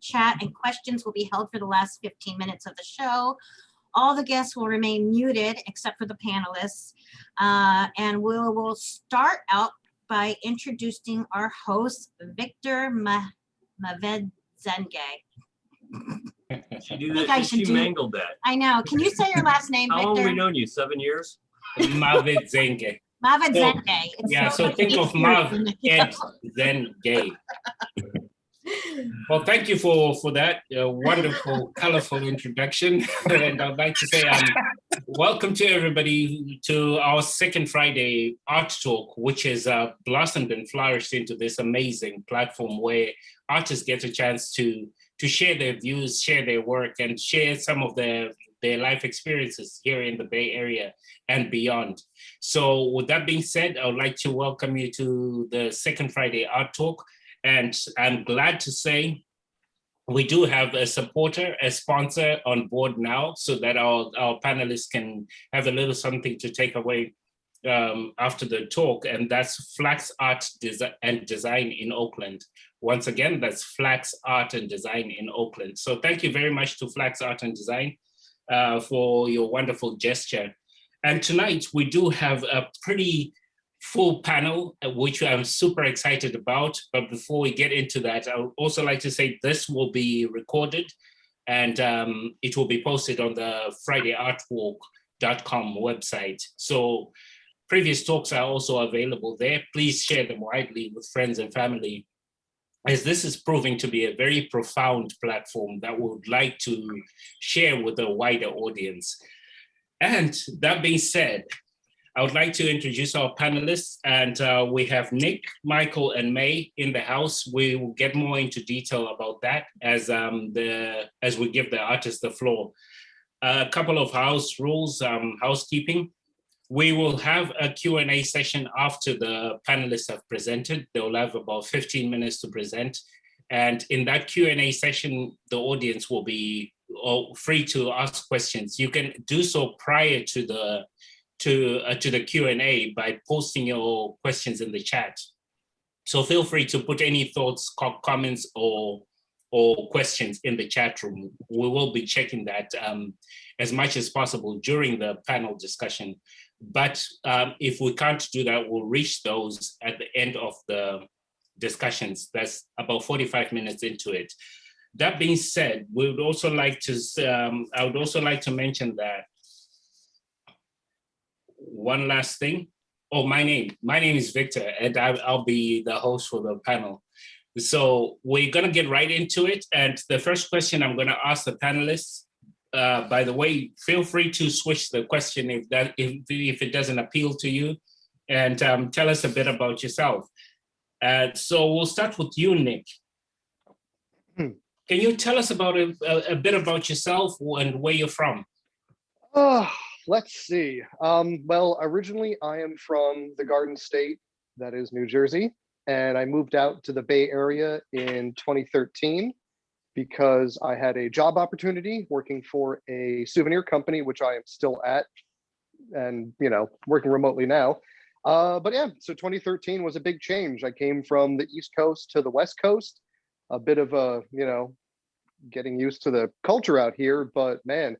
chat and questions will be held for the last 15 minutes of the show. All the guests will remain muted except for the panelists. And we will start out by introducing our host, Victor Mavedzengue. She knew that. She mangled that. I know. Can you say your last name, Victor? How long have we known you? 7 years? Mavedzengue. Mavedzengue. So think of Mav and then gay. Well, thank you for that wonderful, colorful introduction. And I'd like to say welcome to everybody to our second Friday Art Talk, which has blossomed and flourished into this amazing platform where artists get a chance to share their views, share their work, and share some of their life experiences here in the Bay Area and beyond. So with that being said, I would like to welcome you to the second Friday Art Talk. And I'm glad to say we do have a supporter, a sponsor on board now so that our panelists can have a little something to take away after the talk. And that's Flax Art and Design in Oakland. Once again, that's Flax Art and Design in Oakland. So thank you very much to Flax Art and Design for your wonderful gesture. And tonight we do have a pretty full panel, which I'm super excited about. But before we get into that, I would also like to say this will be recorded and it will be posted on the FridayArtWalk.com website. So previous talks are also available there. Please share them widely with friends and family, as this is proving to be a very profound platform that we would like to share with a wider audience. And that being said, I would like to introduce our panelists, and we have Nick, Michael, and May in the house. We will get more into detail about that as we give the artists the floor. A couple of house rules, housekeeping. We will have a Q&A session after the panelists have presented. They'll have about 15 minutes to present. And in that Q&A session, the audience will be free to ask questions. You can do so prior to the Q&A by posting your questions in the chat. So feel free to put any thoughts, comments, or questions in the chat room. We will be checking that as much as possible during the panel discussion. But if we can't do that, we'll reach those at the end of the discussions. That's about 45 minutes into it. That being said, we would also like to, I would also like to mention that one last thing. Oh, my name is Victor, and I'll be the host for the panel. So we're gonna get right into it. And the first question I'm gonna ask the panelists, by the way, feel free to switch the question if it doesn't appeal to you, and tell us a bit about yourself. So we'll start with you, Nick. Can you tell us about a bit about yourself and where you're from? Let's see. Well, originally I am from the Garden State, that is New Jersey, and I moved out to the Bay Area in 2013 because I had a job opportunity working for a souvenir company, which I am still at, and working remotely now. But yeah, so 2013 was a big change. I came from the East Coast to the West Coast, a bit of a, getting used to the culture out here, but man,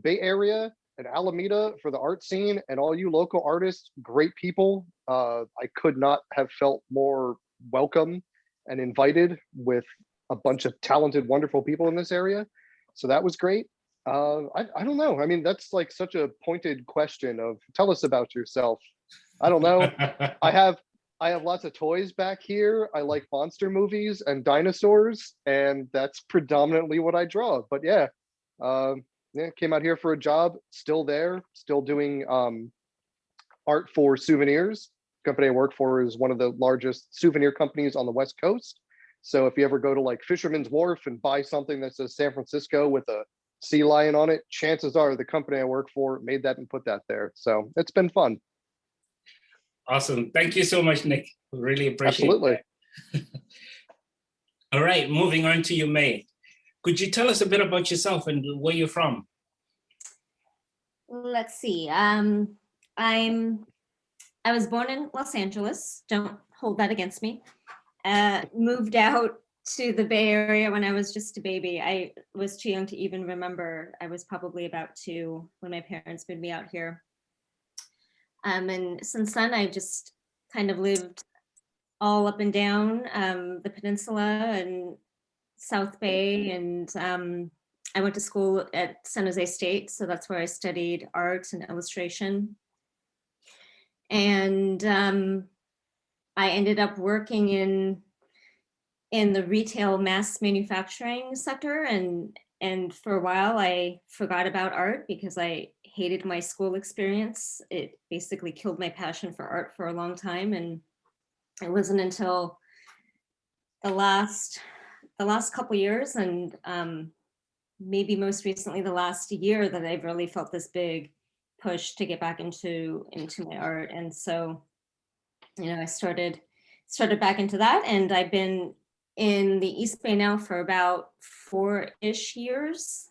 Bay Area and Alameda for the art scene and all you local artists, great people. I could not have felt more welcome and invited with a bunch of talented, wonderful people in this area. So that was great. I don't know. I mean, that's like such a pointed question of tell us about yourself. I don't know. I have lots of toys back here. I like monster movies and dinosaurs, and that's predominantly what I draw. But yeah, came out here for a job, still there, still doing art for souvenirs. The company I work for is one of the largest souvenir companies on the West Coast. So if you ever go to like Fisherman's Wharf and buy something that says San Francisco with a sea lion on it, chances are the company I work for made that and put that there. So it's been fun. Awesome. Thank you so much, Nick. Really appreciate it. Absolutely. All right, moving on to you, May. Could you tell us a bit about yourself and where you're from? Let's see. I was born in Los Angeles. Don't hold that against me. Moved out to the Bay Area when I was just a baby. I was too young to even remember. I was probably about 2 when my parents moved me out here. And since then, I've just kind of lived all up and down the peninsula and South Bay. And I went to school at San Jose State. So that's where I studied art and illustration. And I ended up working in the retail mass manufacturing sector. And for a while, I forgot about art because I hated my school experience. It basically killed my passion for art for a long time. And it wasn't until the last couple years, and maybe most recently the last year, that I've really felt this big push to get back into my art. And so, I started back into that, and I've been in the East Bay now for about 4-ish years.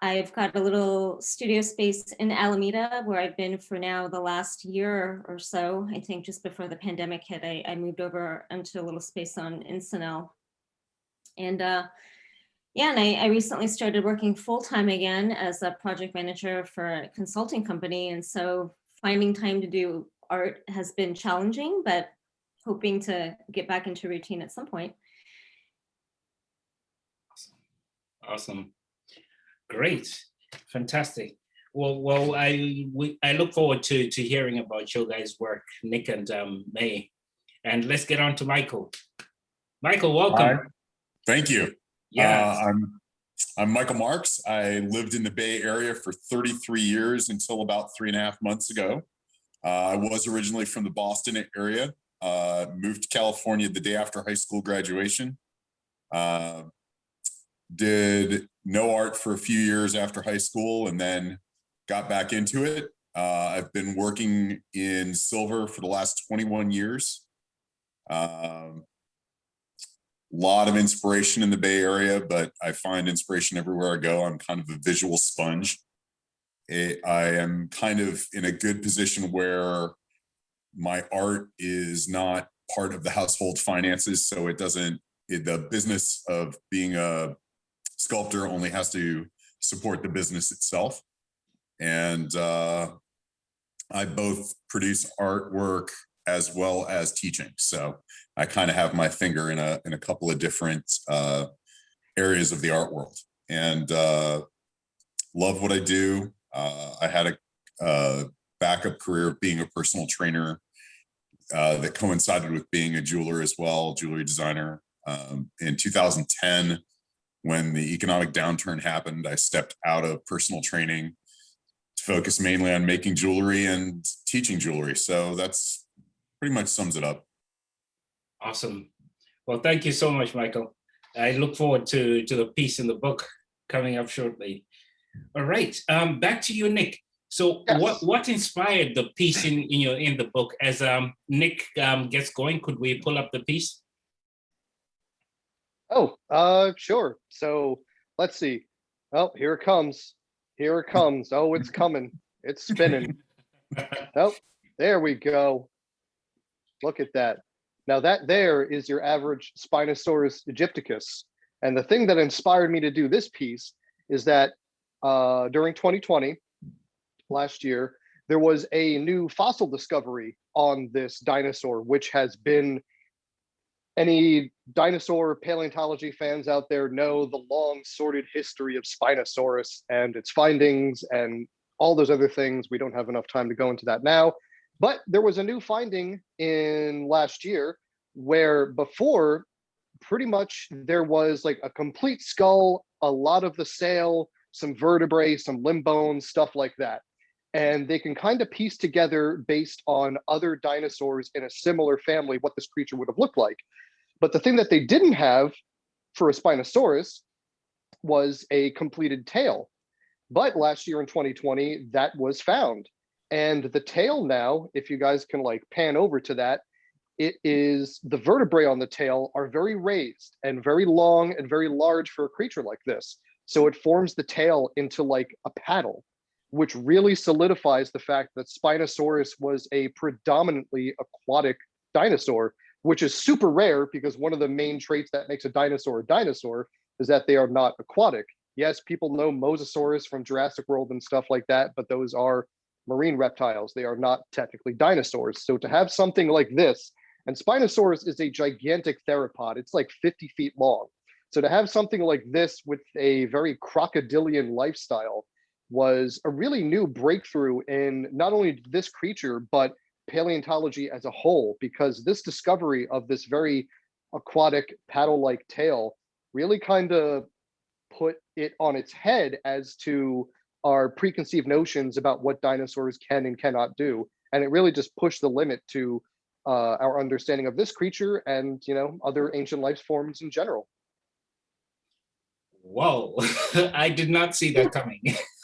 I've got a little studio space in Alameda where I've been for now the last year or so. I think just before the pandemic hit, I moved over into a little space on Encinal. And and I recently started working full-time again as a project manager for a consulting company. And so finding time to do art has been challenging, but hoping to get back into routine at some point. Awesome. Great. Fantastic. Well, I look forward to hearing about your guys' work, Nick and May. And let's get on to Michael. Michael, welcome. Hi. Thank you. Yeah. I'm Michael Marks. I lived in the Bay Area for 33 years until about 3.5 months ago. I was originally from the Boston area, moved to California the day after high school graduation. Did no art for a few years after high school and then got back into it. I've been working in silver for the last 21 years. Lot of inspiration in the Bay Area, but I find inspiration everywhere I go. I'm kind of a visual sponge. I am kind of in a good position where my art is not part of the household finances, so it doesn't, the business of being a sculptor only has to support the business itself. And I both produce artwork as well as teaching. So I kind of have my finger in a couple of different areas of the art world, and love what I do. I had a backup career of being a personal trainer that coincided with being a jeweler as well, jewelry designer. In 2010, when the economic downturn happened, I stepped out of personal training to focus mainly on making jewelry and teaching jewelry. So that's pretty much sums it up. Awesome. Well, thank you so much, Michael. I look forward to the piece in the book coming up shortly. All right, back to you, Nick. So yes. What inspired the piece in the book? As Nick gets going, could we pull up the piece? Oh, sure. So let's see. Oh, here it comes. Here it comes. Oh, it's coming. It's spinning. Oh, there we go. Look at that. Now that there is your average Spinosaurus aegypticus. And the thing that inspired me to do this piece is that during 2020, last year, there was a new fossil discovery on this dinosaur, which has been, any dinosaur paleontology fans out there know the long sordid history of Spinosaurus and its findings and all those other things. We don't have enough time to go into that now. But there was a new finding in last year where before, pretty much there was like a complete skull, a lot of the sail, some vertebrae, some limb bones, stuff like that. And they can kind of piece together based on other dinosaurs in a similar family what this creature would have looked like. But the thing that they didn't have for a Spinosaurus was a completed tail. But last year in 2020, that was found. And the tail now, if you guys can like pan over to that, it is, the vertebrae on the tail are very raised and very long and very large for a creature like this. So it forms the tail into like a paddle, which really solidifies the fact that Spinosaurus was a predominantly aquatic dinosaur, which is super rare because one of the main traits that makes a dinosaur is that they are not aquatic. Yes, people know Mosasaurus from Jurassic World and stuff like that, but those are marine reptiles. They are not technically dinosaurs. So to have something like this, and Spinosaurus is a gigantic theropod, it's like 50 feet long. So to have something like this with a very crocodilian lifestyle was a really new breakthrough in not only this creature, but paleontology as a whole, because this discovery of this very aquatic paddle-like tail really kind of put it on its head as to our preconceived notions about what dinosaurs can and cannot do. And it really just pushed the limit to our understanding of this creature and, you know, other ancient life forms in general. Whoa, I did not see that coming.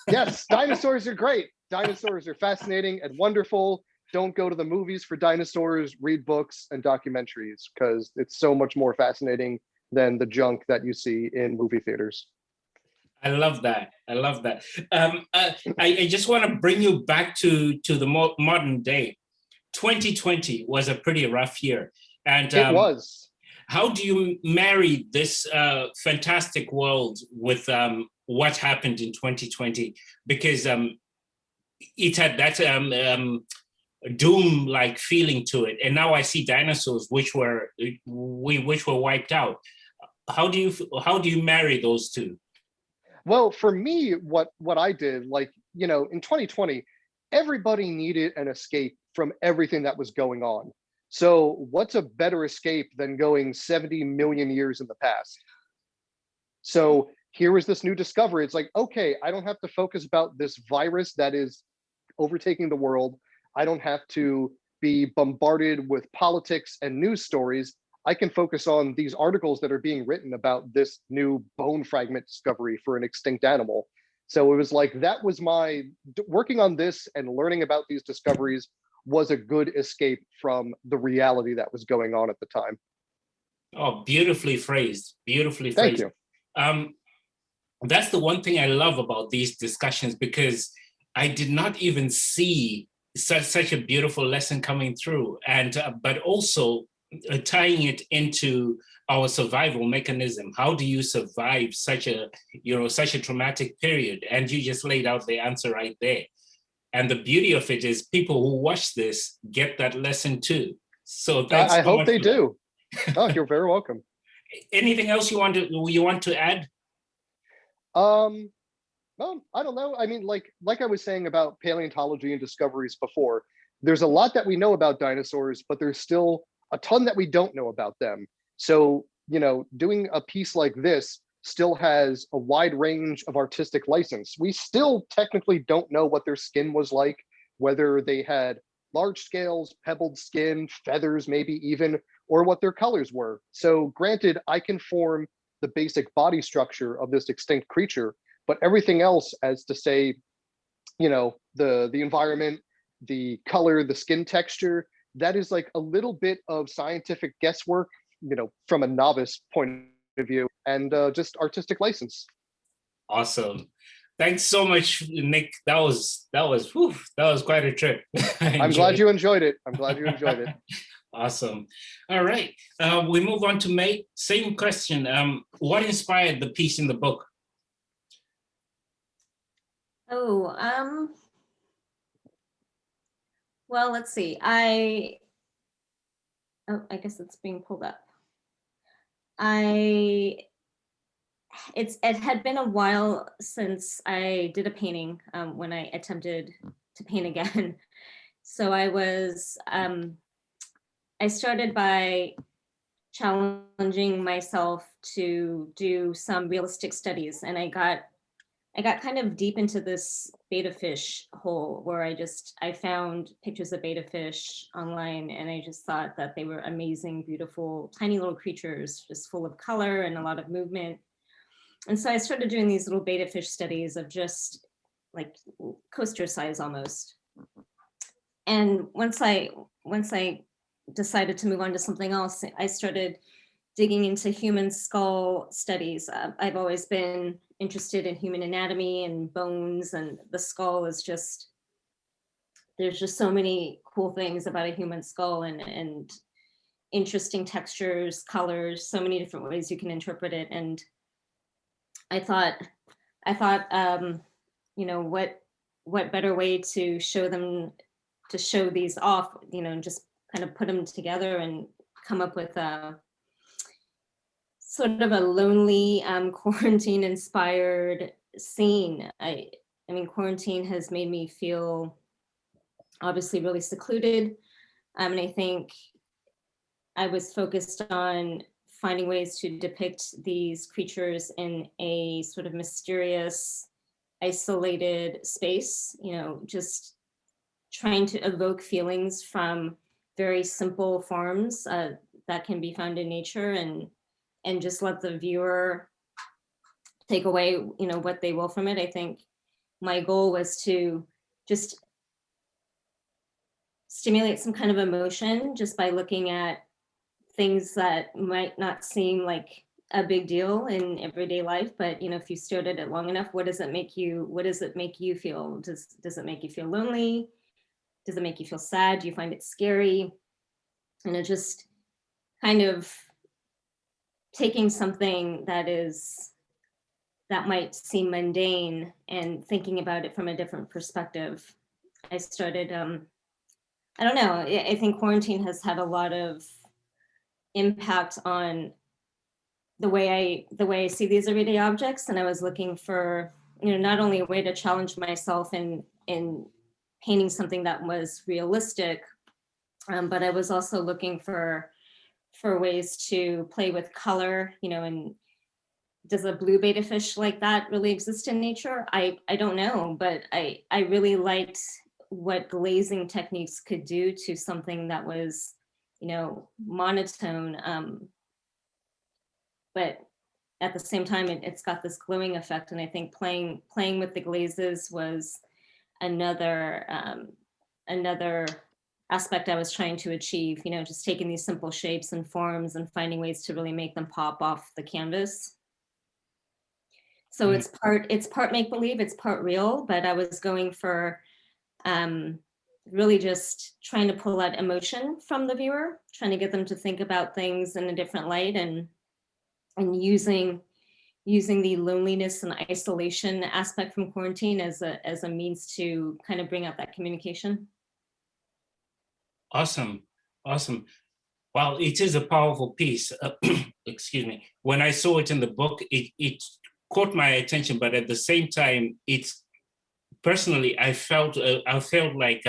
Yes, dinosaurs are great. Dinosaurs are fascinating and wonderful. Don't go to the movies for dinosaurs, read books and documentaries, because it's so much more fascinating than the junk that you see in movie theaters. I love that. I love that. I just want to bring you back to the modern day. 2020 was a pretty rough year. And It was. how do you marry this fantastic world with what happened in 2020? Because it had that doom-like feeling to it, and now I see dinosaurs which were wiped out. How do you marry those two? Well, for me, what I did, like, you know, in 2020, everybody needed an escape from everything that was going on. So what's a better escape than going 70 million years in the past? So here was this new discovery. It's like, okay, I don't have to focus about this virus that is overtaking the world. I don't have to be bombarded with politics and news stories. I can focus on these articles that are being written about this new bone fragment discovery for an extinct animal. So it was like, that was my working on this and learning about these discoveries was a good escape from the reality that was going on at the time. Oh, beautifully phrased, beautifully Thank phrased. you. That's the one thing I love about these discussions, because I did not even see such a beautiful lesson coming through, and but also tying it into our survival mechanism. How do you survive such a traumatic period? And you just laid out the answer right there. And the beauty of it is people who watch this get that lesson too. So thanks. I so hope much they for that. do. Oh, you're very welcome. Anything else you want to add? Well, I don't know. I mean, like I was saying about paleontology and discoveries before, there's a lot that we know about dinosaurs, but there's still a ton that we don't know about them. So, you know, doing a piece like this still has a wide range of artistic license. We still technically don't know what their skin was like, whether they had large scales, pebbled skin, feathers, maybe even, or what their colors were. So granted, I can form the basic body structure of this extinct creature, but everything else, as to say, you know, the environment, the color, the skin texture, that is like a little bit of scientific guesswork, you know, from a novice point of view, and just artistic license. Awesome. Thanks so much, Nick. That was quite a trip. I'm glad you enjoyed it. I'm glad you enjoyed it. Awesome. All right. We move on to May. Same question. What inspired the piece in the book? Oh, well, let's see. I guess it's being pulled up. It had been a while since I did a painting when I attempted to paint again. So I started by challenging myself to do some realistic studies, and I got kind of deep into this betta fish hole where I found pictures of betta fish online, and I just thought that they were amazing, beautiful, tiny little creatures, just full of color and a lot of movement. And so I started doing these little betta fish studies of just like coaster size almost. And once I decided to move on to something else, I started digging into human skull studies. I've always been interested in human anatomy and bones, and the skull is there's just so many cool things about a human skull, and interesting textures, colors, so many different ways you can interpret it. And I thought, you know, what better way to show these off, you know, and just kind of put them together and come up with a sort of a lonely quarantine inspired scene. I mean, quarantine has made me feel obviously really secluded. And I think I was focused on finding ways to depict these creatures in a sort of mysterious, isolated space, you know, just trying to evoke feelings from very simple forms that can be found in nature, and just let the viewer take away, you know, what they will from it. I think my goal was to just stimulate some kind of emotion just by looking at things that might not seem like a big deal in everyday life, but you know, if you stared at it long enough, what does it make you feel? Does it make you feel lonely? Does it make you feel sad? Do you find it scary? And it just kind of taking something that might seem mundane and thinking about it from a different perspective. I started, I don't know, I think quarantine has had a lot of impact on the way I see these everyday objects. And I was looking for, you know, not only a way to challenge myself in painting something that was realistic, but I was also looking for ways to play with color, you know, and does a blue betta fish like that really exist in nature? I don't know, but I really liked what glazing techniques could do to something that was, you know, monotone, but at the same time, it's got this glowing effect. And I think playing with the glazes was another aspect I was trying to achieve, you know, just taking these simple shapes and forms and finding ways to really make them pop off the canvas. So it's part make-believe, it's part real, but I was going for really just trying to pull out emotion from the viewer, trying to get them to think about things in a different light, and using the loneliness and isolation aspect from quarantine as a means to kind of bring out that communication. Awesome. Well, it is a powerful piece. Excuse me. When I saw it in the book, it caught my attention, but at the same time, it's personally, I felt like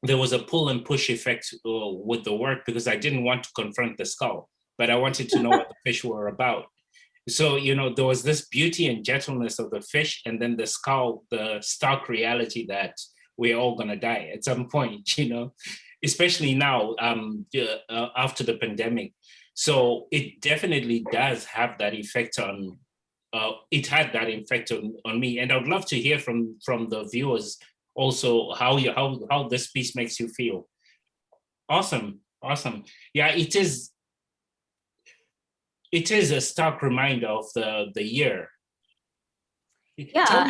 there was a pull and push effect with the work, because I didn't want to confront the skull, but I wanted to know what the fish were about. So, you know, there was this beauty and gentleness of the fish, and then the skull, the stark reality that we're all gonna die at some point, you know, especially now after the pandemic. So it definitely does have that effect on, it had that effect on me. And I would love to hear from the viewers also how this piece makes you feel. Awesome. Yeah, it is a stark reminder of the year. Yeah.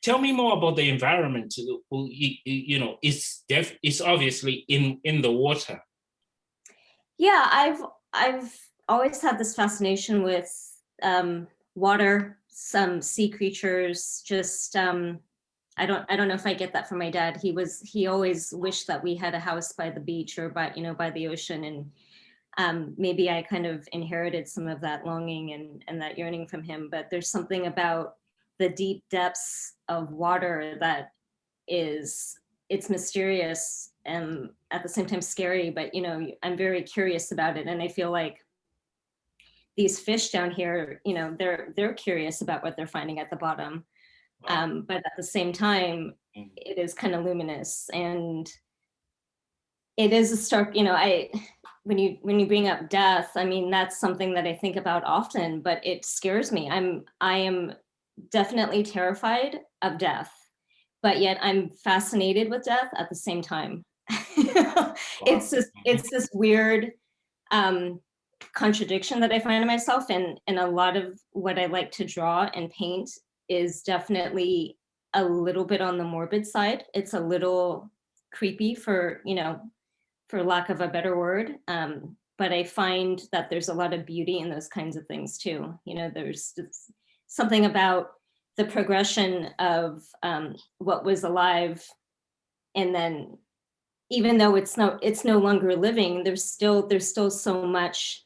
Tell me more about the environment. You know, it's obviously in the water. Yeah, I've always had this fascination with water, some sea creatures. Just I don't know if I get that from my dad. He always wished that we had a house by the beach or by the ocean, and maybe I kind of inherited some of that longing and that yearning from him. But there's something about the deep depths of water that it's mysterious and at the same time scary, but you know, I'm very curious about it. And I feel like these fish down here, you know, they're curious about what they're finding at the bottom. But at the same time, it is kind of luminous, and it is a stark, you know, when you bring up death, I mean, that's something that I think about often, but it scares me. I am definitely terrified of death, but yet I'm fascinated with death at the same time. It's this weird contradiction that I find in myself, and a lot of what I like to draw and paint is definitely a little bit on the morbid side. It's a little creepy for, you know, for lack of a better word. But I find that there's a lot of beauty in those kinds of things too. You know, there's something about the progression of what was alive, and then even though it's no longer living, there's still so much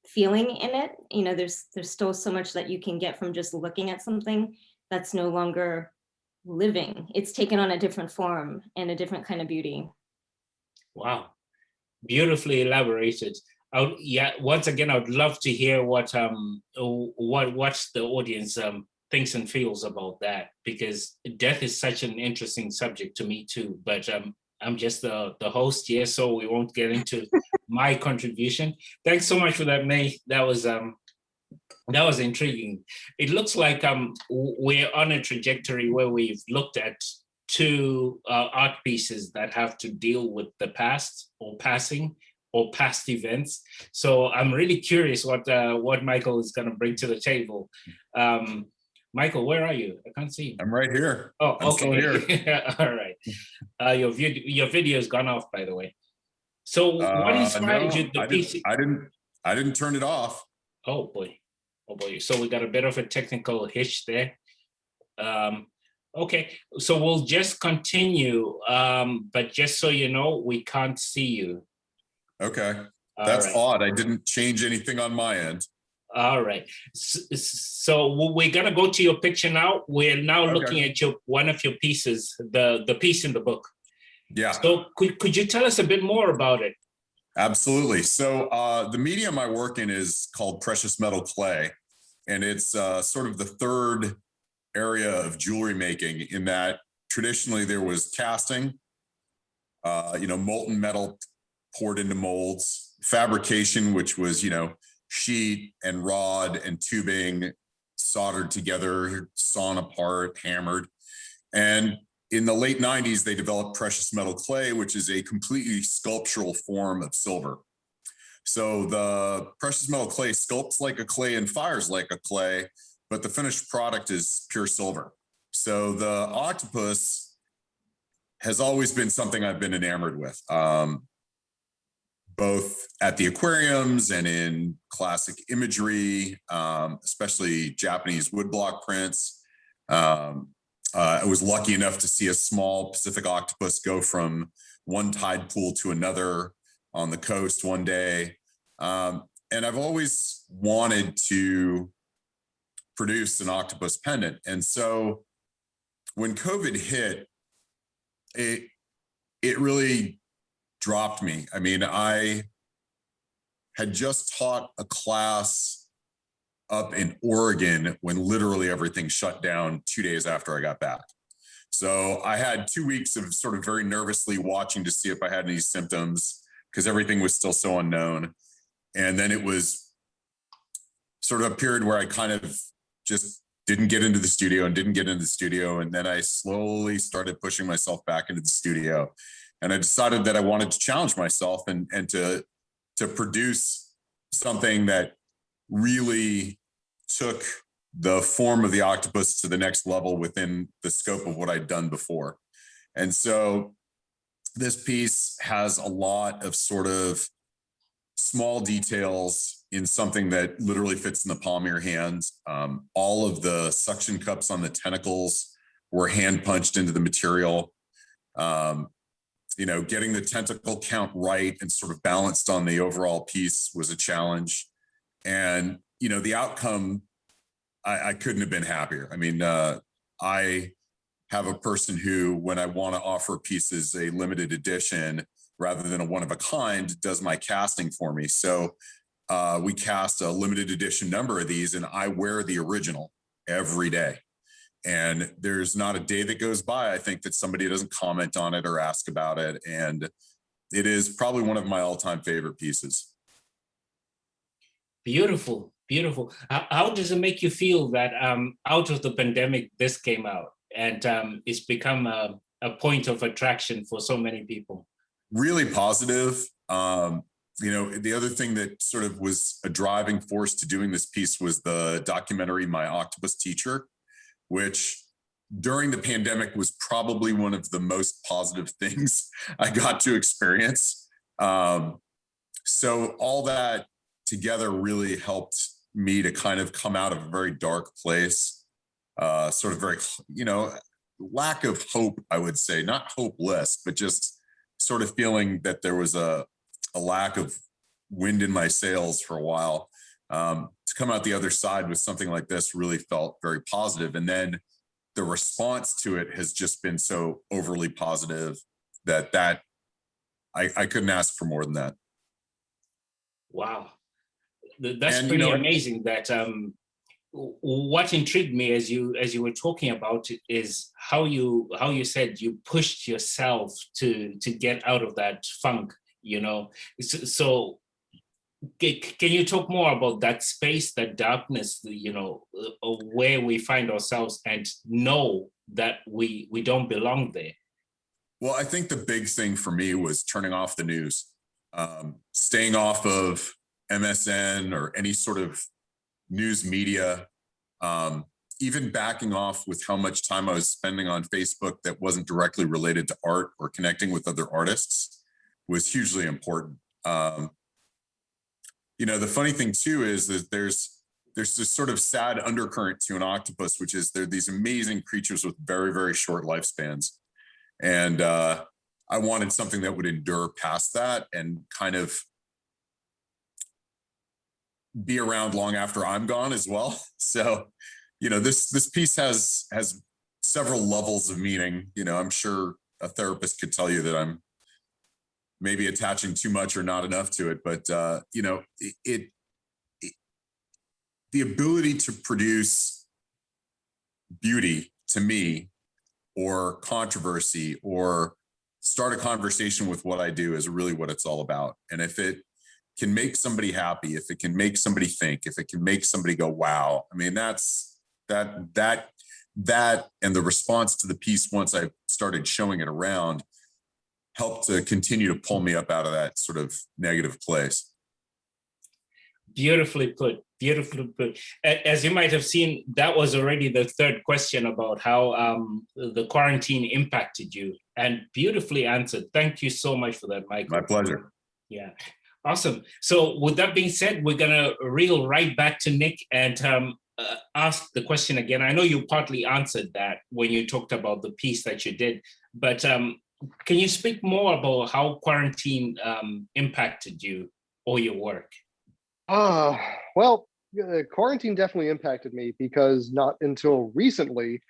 feeling in it. You know, there's still so much that you can get from just looking at something that's no longer living. It's taken on a different form and a different kind of beauty. Wow, beautifully elaborated. Yeah, once again, I would love to hear what the audience thinks and feels about that, because death is such an interesting subject to me too. But I'm just the host here, so we won't get into my contribution. Thanks so much for that, May. That was intriguing. It looks like we're on a trajectory where we've looked at two art pieces that have to deal with the past or passing or past events. So I'm really curious what Michael is going to bring to the table. Michael, where are you? I can't see you. I'm right here. Oh, I'm okay. still here. All right. Your video's gone off, by the way. So what inspired you? I didn't turn it off. Oh boy. So we got a bit of a technical hitch there. Okay, so we'll just continue. But just so you know, we can't see you. Okay. All That's right. odd. I didn't change anything on my end. All right. So we're gonna go to your picture now. We're now looking at one of your pieces, the piece in the book. Yeah. So could you tell us a bit more about it? Absolutely. So the medium I work in is called precious metal clay, and it's sort of the third area of jewelry making, in that traditionally there was casting, molten metal poured into molds, fabrication, which was, sheet and rod and tubing soldered together, sawn apart, hammered. And in the late 90s, they developed precious metal clay, which is a completely sculptural form of silver. So the precious metal clay sculpts like a clay and fires like a clay, but the finished product is pure silver. So the octopus has always been something I've been enamored with, both at the aquariums and in classic imagery, especially Japanese woodblock prints. I was lucky enough to see a small Pacific octopus go from one tide pool to another on the coast one day. And I've always wanted to produce an octopus pendant. And so when COVID hit, it really dropped me. I mean, I had just taught a class up in Oregon when literally everything shut down 2 days after I got back. So I had 2 weeks of sort of very nervously watching to see if I had any symptoms, because everything was still so unknown. And then it was sort of a period where I kind of just didn't get into the studio. And then I slowly started pushing myself back into the studio. And I decided that I wanted to challenge myself and to produce something that really took the form of the octopus to the next level within the scope of what I'd done before. And so this piece has a lot of sort of small details in something that literally fits in the palm of your hands. All of the suction cups on the tentacles were hand punched into the material. Getting the tentacle count right and sort of balanced on the overall piece was a challenge. And, the outcome, I couldn't have been happier. I mean, I have a person who, when I want to offer pieces a limited edition rather than a one of a kind, does my casting for me. So we cast a limited edition number of these, and I wear the original every day. And there's not a day that goes by, I think, that somebody doesn't comment on it or ask about it. And it is probably one of my all-time favorite pieces. Beautiful, beautiful. How does it make you feel that out of the pandemic, this came out and it's become a point of attraction for so many people? Really positive. The other thing that sort of was a driving force to doing this piece was the documentary, My Octopus Teacher, which during the pandemic was probably one of the most positive things I got to experience. So all that together really helped me to kind of come out of a very dark place, sort of very, lack of hope, I would say, not hopeless, but just sort of feeling that there was a lack of wind in my sails for a while. To come out the other side with something like this really felt very positive. And then the response to it has just been so overly positive that I couldn't ask for more than that. Wow. That's And, pretty amazing. That what intrigued me as you were talking about it is how you said you pushed yourself to get out of that funk, So can you talk more about that space, that darkness, where we find ourselves and know that we don't belong there? Well, I think the big thing for me was turning off the news, staying off of MSN or any sort of news media, even backing off with how much time I was spending on Facebook that wasn't directly related to art or connecting with other artists was hugely important. The funny thing too is that there's this sort of sad undercurrent to an octopus, which is they're these amazing creatures with very, very short lifespans. And I wanted something that would endure past that and kind of be around long after I'm gone as well. So, this piece has several levels of meaning. I'm sure a therapist could tell you that I'm maybe attaching too much or not enough to it, but the ability to produce beauty to me, or controversy, or start a conversation with what I do is really what it's all about. And if it can make somebody happy, if it can make somebody think, if it can make somebody go, wow, I mean, that's that and the response to the piece once I started showing it around helped to continue to pull me up out of that sort of negative place. Beautifully put, beautifully put. As you might have seen, that was already the third question about how the quarantine impacted you, and beautifully answered. Thank you so much for that, Michael. My pleasure. Yeah, awesome. So with that being said, we're gonna reel right back to Nick and ask the question again. I know you partly answered that when you talked about the piece that you did, but can you speak more about how quarantine impacted you or your work? Well, quarantine definitely impacted me because not until recently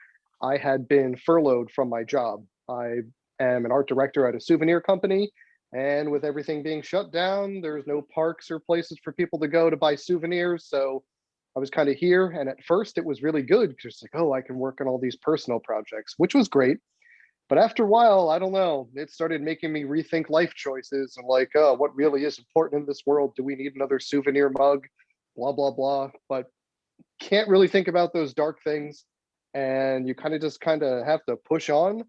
I had been furloughed from my job. I am an art director at a souvenir company, and with everything being shut down, there's no parks or places for people to go to buy souvenirs. So I was kind of here, and at first it was really good because it's like, oh, I can work on all these personal projects, which was great. But after a while, I don't know, it started making me rethink life choices and like, oh, what really is important in this world? Do we need another souvenir mug? Blah, blah, blah. But can't really think about those dark things. And you kind of have to push on.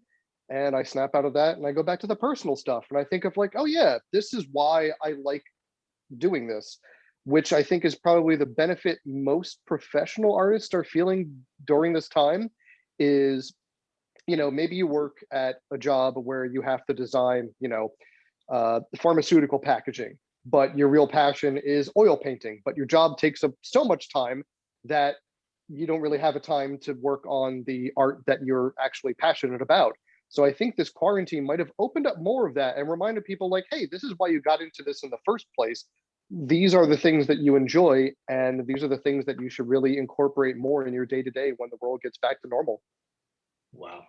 And I snap out of that and I go back to the personal stuff. And I think of like, oh yeah, this is why I like doing this, which I think is probably the benefit most professional artists are feeling during this time is, maybe you work at a job where you have to design, pharmaceutical packaging, but your real passion is oil painting, but your job takes up so much time that you don't really have a time to work on the art that you're actually passionate about. So I think this quarantine might have opened up more of that and reminded people like, hey, this is why you got into this in the first place. These are the things that you enjoy, and these are the things that you should really incorporate more in your day-to-day when the world gets back to normal. Wow.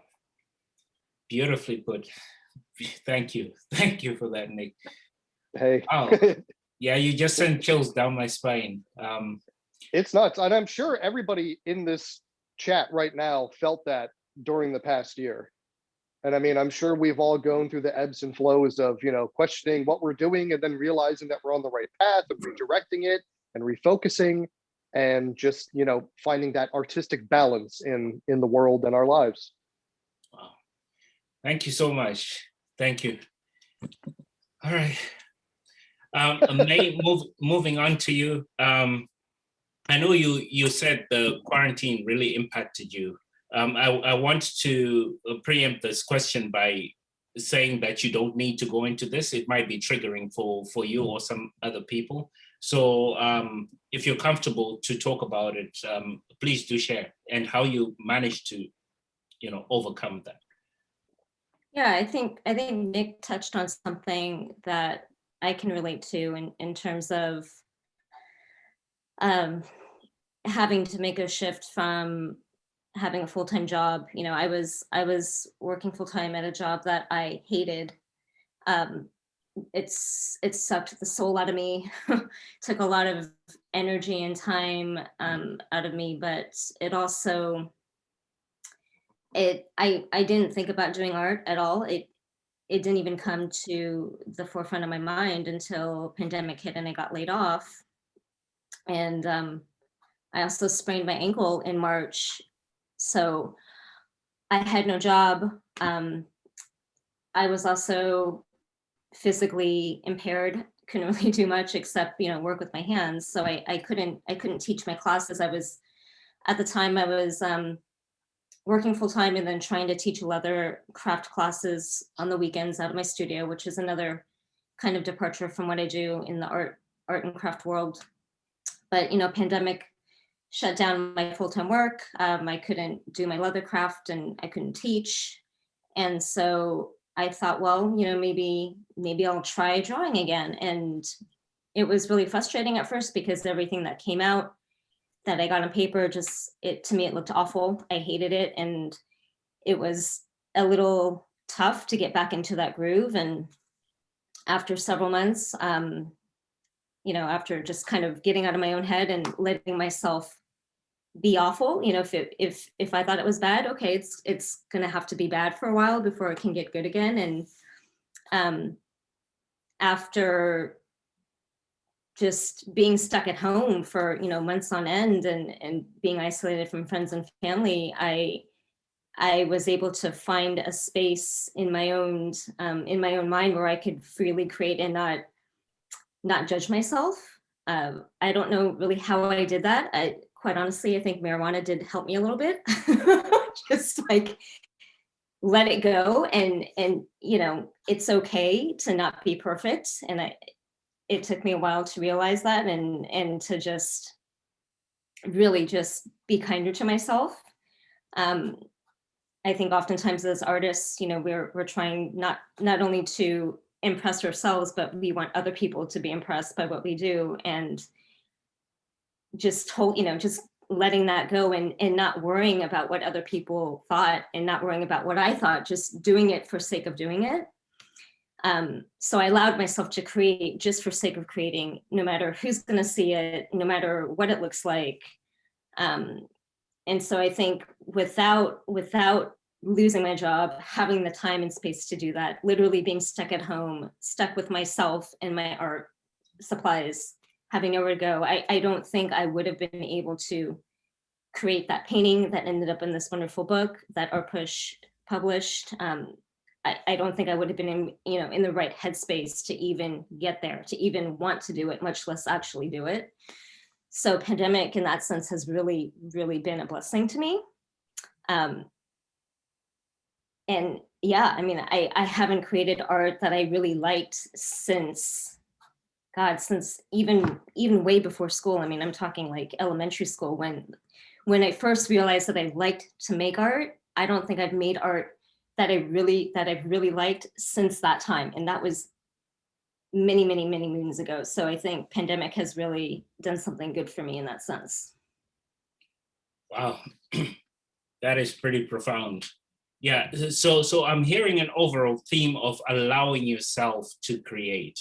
Beautifully put. Thank you. Thank you for that, Nick. Hey. Oh, yeah, you just sent chills down my spine. It's nuts. And I'm sure everybody in this chat right now felt that during the past year. And I mean, I'm sure we've all gone through the ebbs and flows of, questioning what we're doing and then realizing that we're on the right path and redirecting it and refocusing and just, finding that artistic balance in the world and our lives. Wow. Thank you so much. Thank you. All right. May, moving on to you. I know you said the quarantine really impacted you. I want to preempt this question by saying that you don't need to go into this. It might be triggering for you or some other people. So if you're comfortable to talk about it, please do share, and how you managed to, overcome that. Yeah, I think Nick touched on something that I can relate to in terms of having to make a shift from having a full-time job. I was working full-time at a job that I hated. It sucked the soul out of me, took a lot of energy and time out of me, but it also, I didn't think about doing art at all. It didn't even come to the forefront of my mind until pandemic hit and I got laid off. And I also sprained my ankle in March. So I had no job. I was also physically impaired, couldn't really do much except, work with my hands. So I couldn't teach my classes. At the time I was working full time and then trying to teach leather craft classes on the weekends out of my studio, which is another kind of departure from what I do in the art and craft world. But, pandemic shut down my full-time work. I couldn't do my leather craft and I couldn't teach. And so I thought, well, maybe I'll try drawing again. And it was really frustrating at first because everything that came out that I got on paper, to me, it looked awful. I hated it. And it was a little tough to get back into that groove. And after several months, after just kind of getting out of my own head and letting myself be awful, if I thought it was bad, okay, it's gonna have to be bad for a while before it can get good again. And after just being stuck at home for months on end and being isolated from friends and family, I was able to find a space in my own mind where I could freely create and not judge myself. I don't know really how I did that. Quite honestly, I think marijuana did help me a little bit. Just like let it go, and it's okay to not be perfect. And it took me a while to realize that, and to just really just be kinder to myself. I think oftentimes as artists, we're trying not only to impress ourselves, but we want other people to be impressed by what we do, and just just letting that go and not worrying about what other people thought and not worrying about what I thought, just doing it for sake of doing it. So I allowed myself to create just for sake of creating, no matter who's going to see it, no matter what it looks like. And so I think without losing my job, having the time and space to do that, literally being stuck at home, stuck with myself and my art supplies, having nowhere to go, I don't think I would have been able to create that painting that ended up in this wonderful book that ArtPush published. I don't think I would have been in the right headspace to even get there, to even want to do it, much less actually do it. So pandemic in that sense has really, really been a blessing to me. And yeah, I mean, I haven't created art that I really liked since even way before school. I mean, I'm talking like elementary school when I first realized that I liked to make art. I don't think I've made art that I've really liked since that time. And that was many, many, many moons ago. So I think pandemic has really done something good for me in that sense. Wow, that is pretty profound. Yeah, so I'm hearing an overall theme of allowing yourself to create,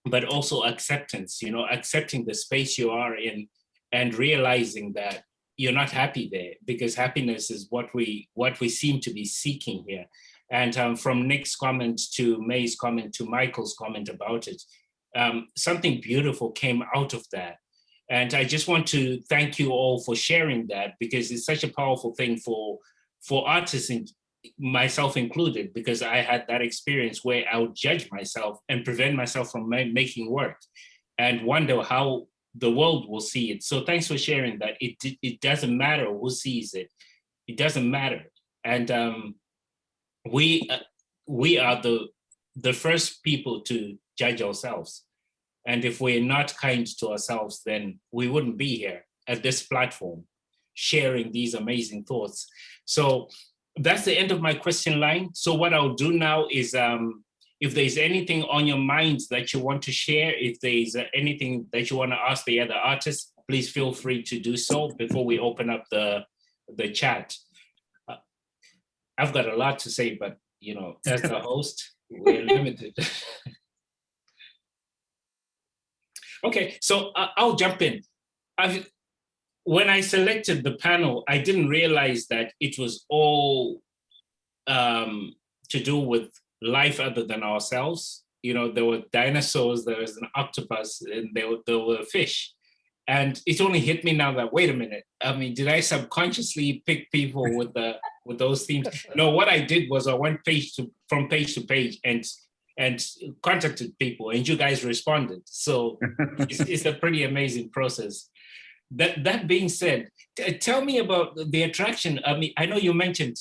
but also acceptance, accepting the space you are in and realizing that you're not happy there, because happiness is what we seem to be seeking here. And from Nick's comment to May's comment to Michael's comment about it, something beautiful came out of that. And I just want to thank you all for sharing that, because it's such a powerful thing for artists, myself included, because I had that experience where I would judge myself and prevent myself from making work and wonder how the world will see it. So thanks for sharing that. It doesn't matter who sees it. It doesn't matter. And we we are the first people to judge ourselves. And if we're not kind to ourselves, then we wouldn't be here at this platform sharing these amazing thoughts. So that's the end of my question line. So what I'll do now is if there's anything on your minds that you want to share, if there's anything that you want to ask the other artists, please feel free to do so before we open up the chat. I've got a lot to say, but you know, as the host, we're limited. Okay, so I'll jump in. When I selected the panel, I didn't realize that it was all to do with life other than ourselves. You know, there were dinosaurs, there was an octopus, and there were fish. And it only hit me now that, wait a minute, I mean, did I subconsciously pick people with those themes? No, what I did was I went from page to page and contacted people, and you guys responded. So it's a pretty amazing process. That being said, tell me about the attraction. I mean, I know you mentioned,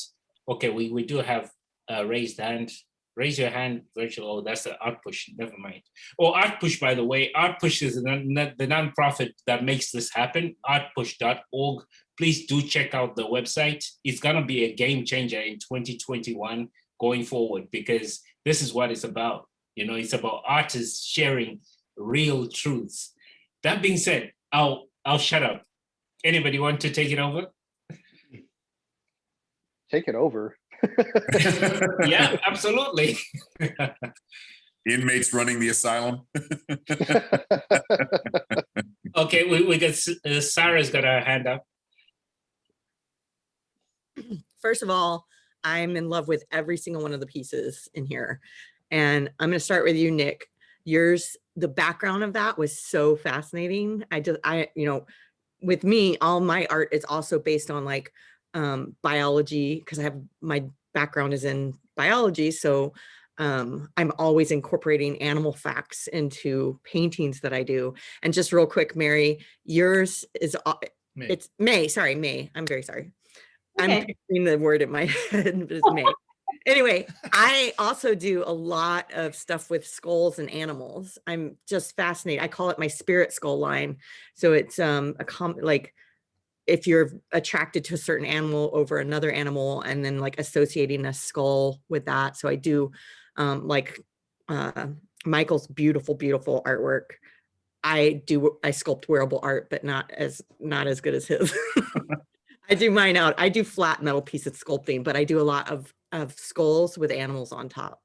okay, we do have a raised hand. Raise your hand, virtual. Oh, that's the Art Push. Never mind. Oh, Art Push, by the way, Art Push is the nonprofit that makes this happen. Artpush.org. Please do check out the website. It's gonna be a game changer in 2021 going forward, because this is what it's about. You know, it's about artists sharing real truths. That being said, I'll shut up. Anybody want to take it over? Take it over. Yeah, absolutely. Inmates running the asylum. Okay, we got Sarah's got her hand up. First of all, I'm in love with every single one of the pieces in here. And I'm going to start with you, Nick. Yours, the background of that was so fascinating. You know, with me, all my art is also based on like biology, because I have my background is in biology. So I'm always incorporating animal facts into paintings that I do. And just real quick, Mary, yours is, May. it's May, sorry, May. I'm very sorry. I'm Okay. picturing the word in my head, but it's May. Anyway, I also do a lot of stuff with skulls and animals. I'm just fascinated. I call it my spirit skull line. So it's like if you're attracted to a certain animal over another animal, and then like associating a skull with that. So I do Michael's beautiful, beautiful artwork. I sculpt wearable art, but not as good as his. I do mine out. I do flat metal pieces sculpting, but I do a lot of skulls with animals on top.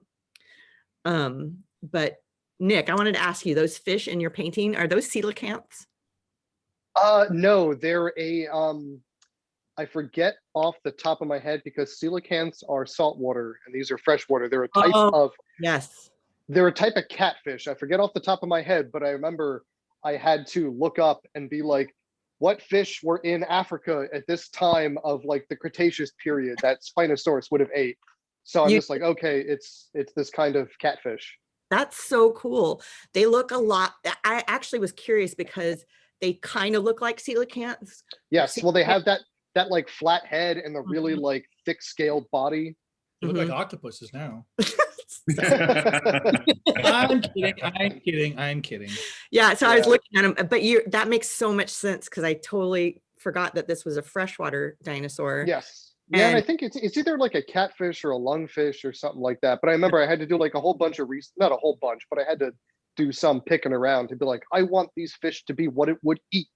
But Nick, I wanted to ask you, those fish in your painting, are those coelacanths? No, they're I forget off the top of my head, because coelacanths are saltwater and these are freshwater. They're a type of, Yes. they're a type of catfish. I forget off the top of my head, but I remember I had to look up and be like, what fish were in Africa at this time of like the Cretaceous period that Spinosaurus would have ate? So I'm just like, okay, it's this kind of catfish. That's so cool. They look a lot. I actually was curious because they kind of look like coelacanths. Yes, well, they have that like flat head and the really like thick scaled body. They look Mhm. like octopuses now. I'm kidding. Yeah, so I was Yeah. looking at them, but that makes so much sense, because I totally forgot that this was a freshwater dinosaur. Yes. Yeah, and I And- think it's either like a catfish or a lungfish or something like that. But I remember I had to do like a whole bunch of not a whole bunch, but I had to do some picking around to be like, I want these fish to be what it would eat.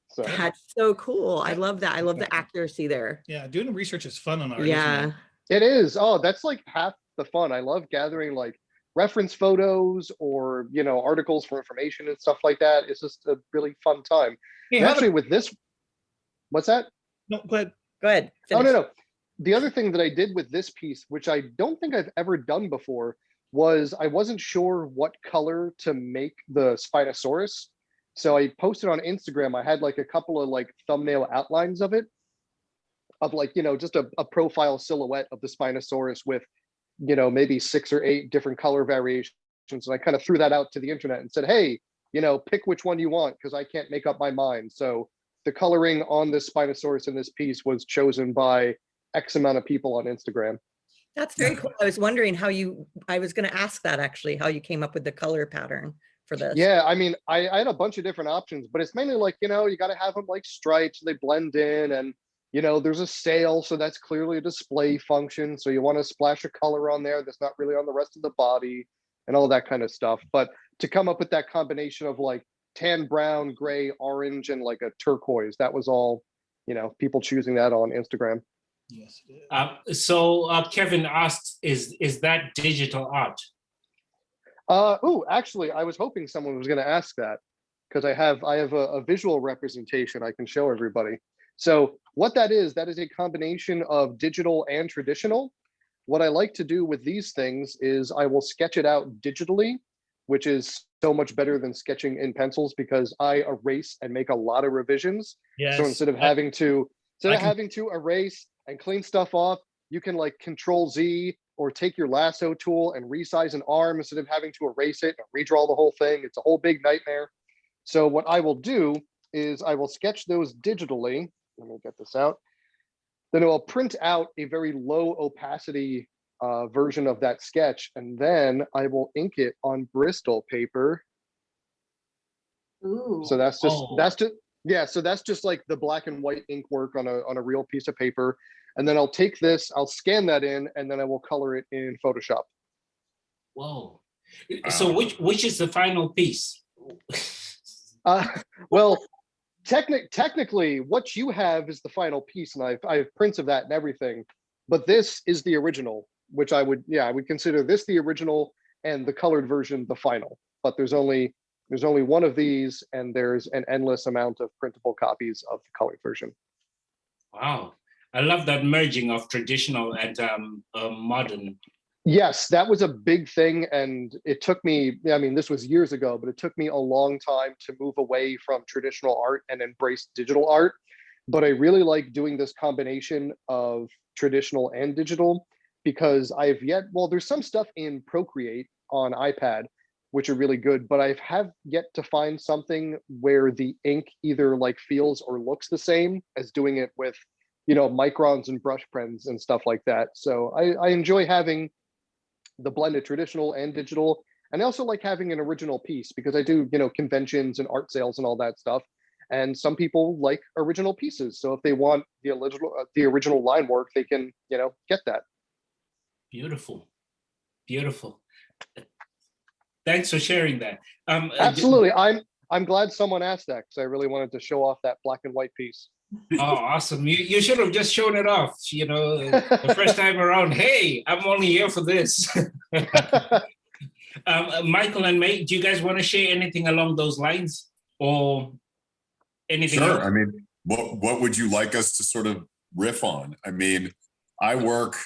So That's so cool. I love that. I love the accuracy there. Yeah, doing research is fun on art. isn't Yeah. it? it is. Oh, that's like half the fun. I love gathering like reference photos or, you know, articles for information and stuff like that. It's just a really fun time. Hey, And how actually with this, what's that? no, go ahead. Go ahead. Oh, finish. no. The other thing that I did with this piece, which I don't think I've ever done before, was I wasn't sure what color to make the Spinosaurus. So I posted on Instagram, I had like a couple of like thumbnail outlines of it, of like, you know, just a profile silhouette of the Spinosaurus with, you know, maybe 6 or 8 different color variations. And I kind of threw that out to the internet and said, hey, you know, pick which one you want, because I can't make up my mind. So the coloring on this Spinosaurus in this piece was chosen by X amount of people on Instagram. That's very cool. I was wondering I was going to ask that actually, how you came up with the color pattern for this. Yeah, I mean, I had a bunch of different options, but it's mainly like, you got to have them like stripes, they blend in, and there's a sail, so that's clearly a display function. So you want to splash a color on there that's not really on the rest of the body and all that kind of stuff. But to come up with that combination of like tan, brown, gray, orange, and like a turquoise, that was all, people choosing that on Instagram. Yes, it is. So Kevin asks, is that digital art? Actually, I was hoping someone was going to ask that, because I have a visual representation I can show everybody. So what that is a combination of digital and traditional. What I like to do with these things is I will sketch it out digitally, which is so much better than sketching in pencils, because I erase and make a lot of revisions. Yes. So instead of having to erase and clean stuff off, you can like Control Z or take your lasso tool and resize an arm instead of having to erase it and redraw the whole thing. It's a whole big nightmare. So what I will do is I will sketch those digitally. Let me get this out. Then it will print out a very low opacity version of that sketch, and then I will ink it on Bristol paper. Ooh. So that's just Oh. So that's just like the black and white ink work on a real piece of paper. And then I'll take this, I'll scan that in, and then I will color it in Photoshop. Whoa. So which is the final piece? Well, technically, what you have is the final piece, and I have prints of that and everything. But this is the original, which I would consider this the original and the colored version the final. But there's only one of these, and there's an endless amount of printable copies of the colored version. Wow. I love that merging of traditional and modern. Yes, that was a big thing, and it took me, this was years ago, but it took me a long time to move away from traditional art and embrace digital art. But I really like doing this combination of traditional and digital, because there's some stuff in Procreate on iPad which are really good, but I have yet to find something where the ink either like feels or looks the same as doing it with microns and brush pens and stuff like that. So I enjoy having the blend of traditional and digital, and I also like having an original piece, because I do conventions and art sales and all that stuff, and some people like original pieces. So if they want the original line work, they can get that. Beautiful. Thanks for sharing that. Absolutely. I'm glad someone asked that, because I really wanted to show off that black and white piece. Oh, awesome. You should have just shown it off, the first time around. Hey, I'm only here for this. Michael and May, do you guys want to share anything along those lines, or anything Sure. else? I mean, what would you like us to sort of riff on? I mean, I work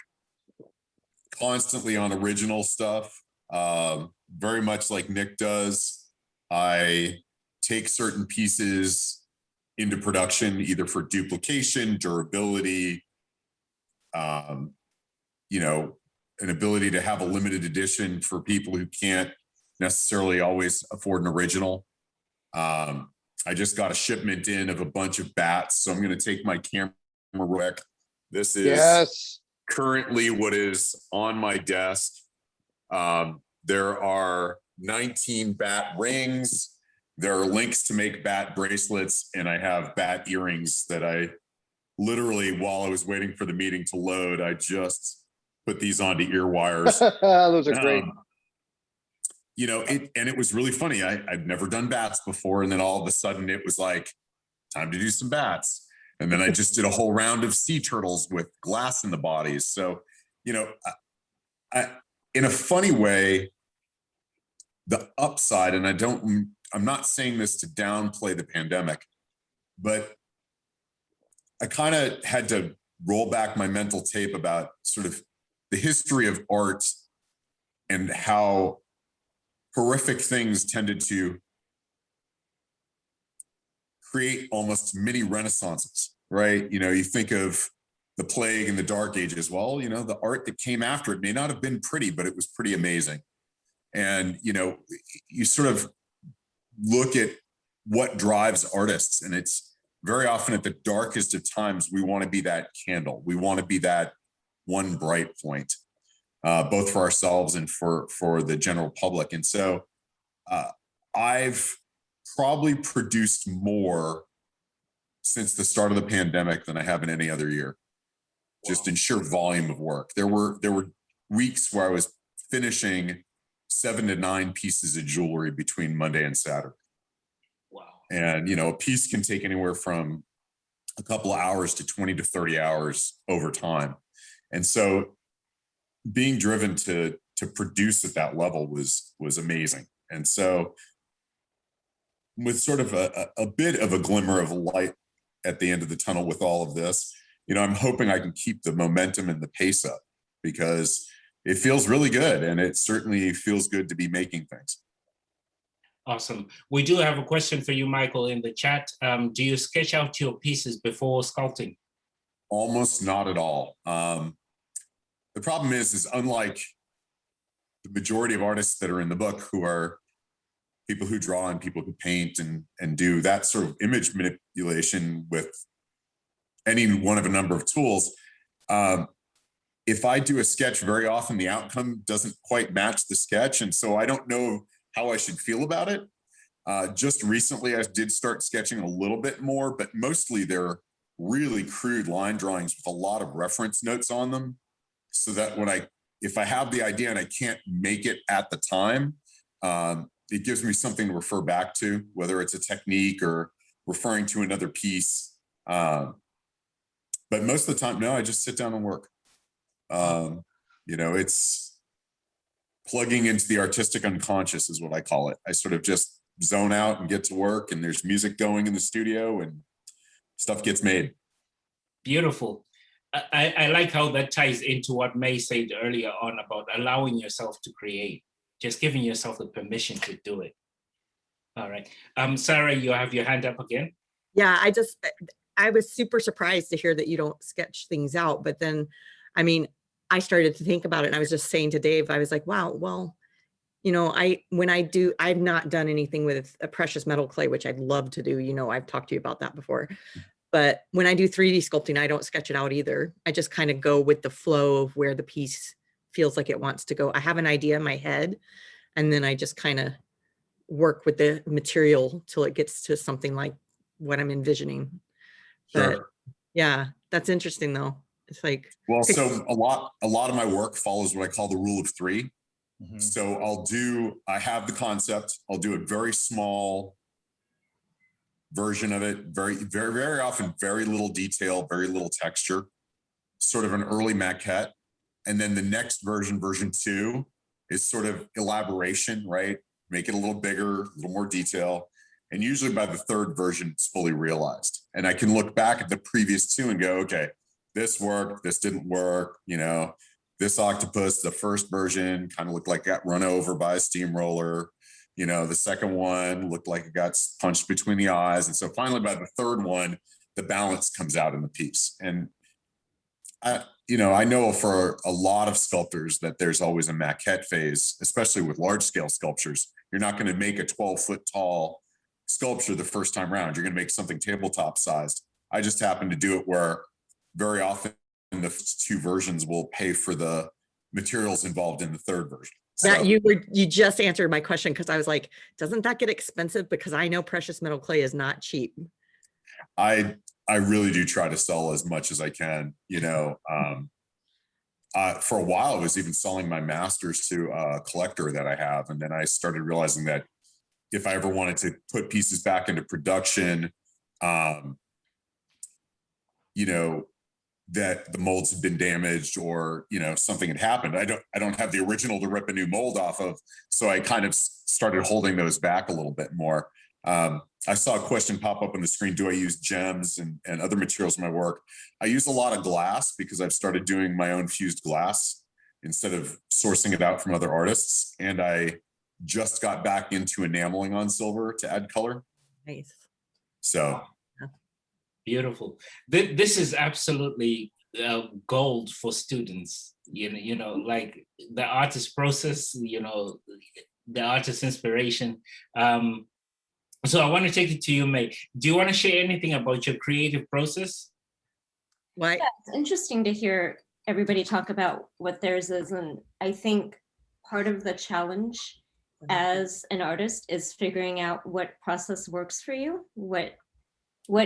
constantly on original stuff, very much like Nick does. I take certain pieces into production, either for duplication, durability, an ability to have a limited edition for people who can't necessarily always afford an original. I just got a shipment in of a bunch of bats, so I'm going to take my camera rec. This is currently what is on my desk. There are 19 bat rings. There are links to make bat bracelets, and I have bat earrings that I literally, while I was waiting for the meeting to load, I just put these onto ear wires. Those are great. It was really funny. I'd never done bats before, and then all of a sudden it was like, time to do some bats. And then I just did a whole round of sea turtles with glass in the bodies. So, in a funny way, the upside, and I'm not saying this to downplay the pandemic, but I kind of had to roll back my mental tape about sort of the history of art and how horrific things tended to create almost mini renaissances, right? You think of the plague and the dark ages. Well, the art that came after it may not have been pretty, but it was pretty amazing. And, you sort of look at what drives artists, and it's very often at the darkest of times, we want to be that candle. We want to be that one bright point. both for ourselves and for the general public. And so I've probably produced more since the start of the pandemic than I have in any other year, just in sheer volume of work. There were weeks where I was finishing 7 to 9 pieces of jewelry between Monday and Saturday. Wow. And, you know, a piece can take anywhere from a couple of hours to 20 to 30 hours over time. And so being driven to produce at that level was amazing. And so with sort of a bit of a glimmer of light at the end of the tunnel with all of this, you know, I'm hoping I can keep the momentum and the pace up, because it feels really good, and it certainly feels good to be making things. Awesome. We do have a question for you, Michael, in the chat. Do you sketch out your pieces before sculpting? Almost not at all. The problem is unlike the majority of artists that are in the book, who are people who draw and people who paint and do that sort of image manipulation with any one of a number of tools, if I do a sketch, very often the outcome doesn't quite match the sketch. And so I don't know how I should feel about it. Just recently, I did start sketching a little bit more, but mostly they're really crude line drawings with a lot of reference notes on them, so that if I have the idea and I can't make it at the time, it gives me something to refer back to, whether it's a technique or referring to another piece. But most of the time, no, I just sit down and work. You know, it's plugging into the artistic unconscious is what I call it. I sort of just zone out and get to work, and there's music going in the studio and stuff gets made. Beautiful. I like how that ties into what May said earlier on about allowing yourself to create, just giving yourself the permission to do it. All right. Sarah, you have your hand up again. Yeah, I was super surprised to hear that you don't sketch things out. But then, I mean, I started to think about it, and I was just saying to Dave, I was like, wow, well, you know, I've not done anything with a precious metal clay, which I'd love to do. You know, I've talked to you about that before. But when I do 3D sculpting, I don't sketch it out either. I just kind of go with the flow of where the piece feels like it wants to go. I have an idea in my head, and then I just kind of work with the material till it gets to something like what I'm envisioning. Sure. But yeah, that's interesting though. It's like, well, so a lot of my work follows what I call the rule of 3. Mm-hmm. So I have the concept, I'll do a very small version of it, very, very, very often, very little detail, very little texture, sort of an early maquette. And then the next version 2, is sort of elaboration, right? Make it a little bigger, a little more detail. And usually by the 3rd version, it's fully realized. And I can look back at the previous 2 and go, okay, this worked, this didn't work. You know, this octopus, the first version kind of looked like it got run over by a steamroller. You know, the second one looked like it got punched between the eyes. And so finally, by the 3rd one, the balance comes out in the piece. And I know for a lot of sculptors that there's always a maquette phase, especially with large scale sculptures. You're not going to make a 12-foot tall sculpture the first time around. You're going to make something tabletop sized. I just happen to do it where very often the 2 versions will pay for the materials involved in the 3rd version. that you just answered my question, because I was like, doesn't that get expensive? Because I know precious metal clay is not cheap. I really do try to sell as much as I can, you know. For a while, I was even selling my masters to a collector that I have. And then I started realizing that if I ever wanted to put pieces back into production, you know, that the molds had been damaged or, you know, something had happened. I don't have the original to rip a new mold off of. So I kind of started holding those back a little bit more. I saw a question pop up on the screen. Do I use gems and other materials in my work? I use a lot of glass because I've started doing my own fused glass instead of sourcing it out from other artists. And I just got back into enameling on silver to add color. Nice. So. Beautiful. This is absolutely gold for students. You know, like the artist process, you know, the artist inspiration. So I want to take it to you, May. Do you want to share anything about your creative process? Why? Yeah, it's interesting to hear everybody talk about what theirs is. And I think part of the challenge as an artist is figuring out what process works for you, what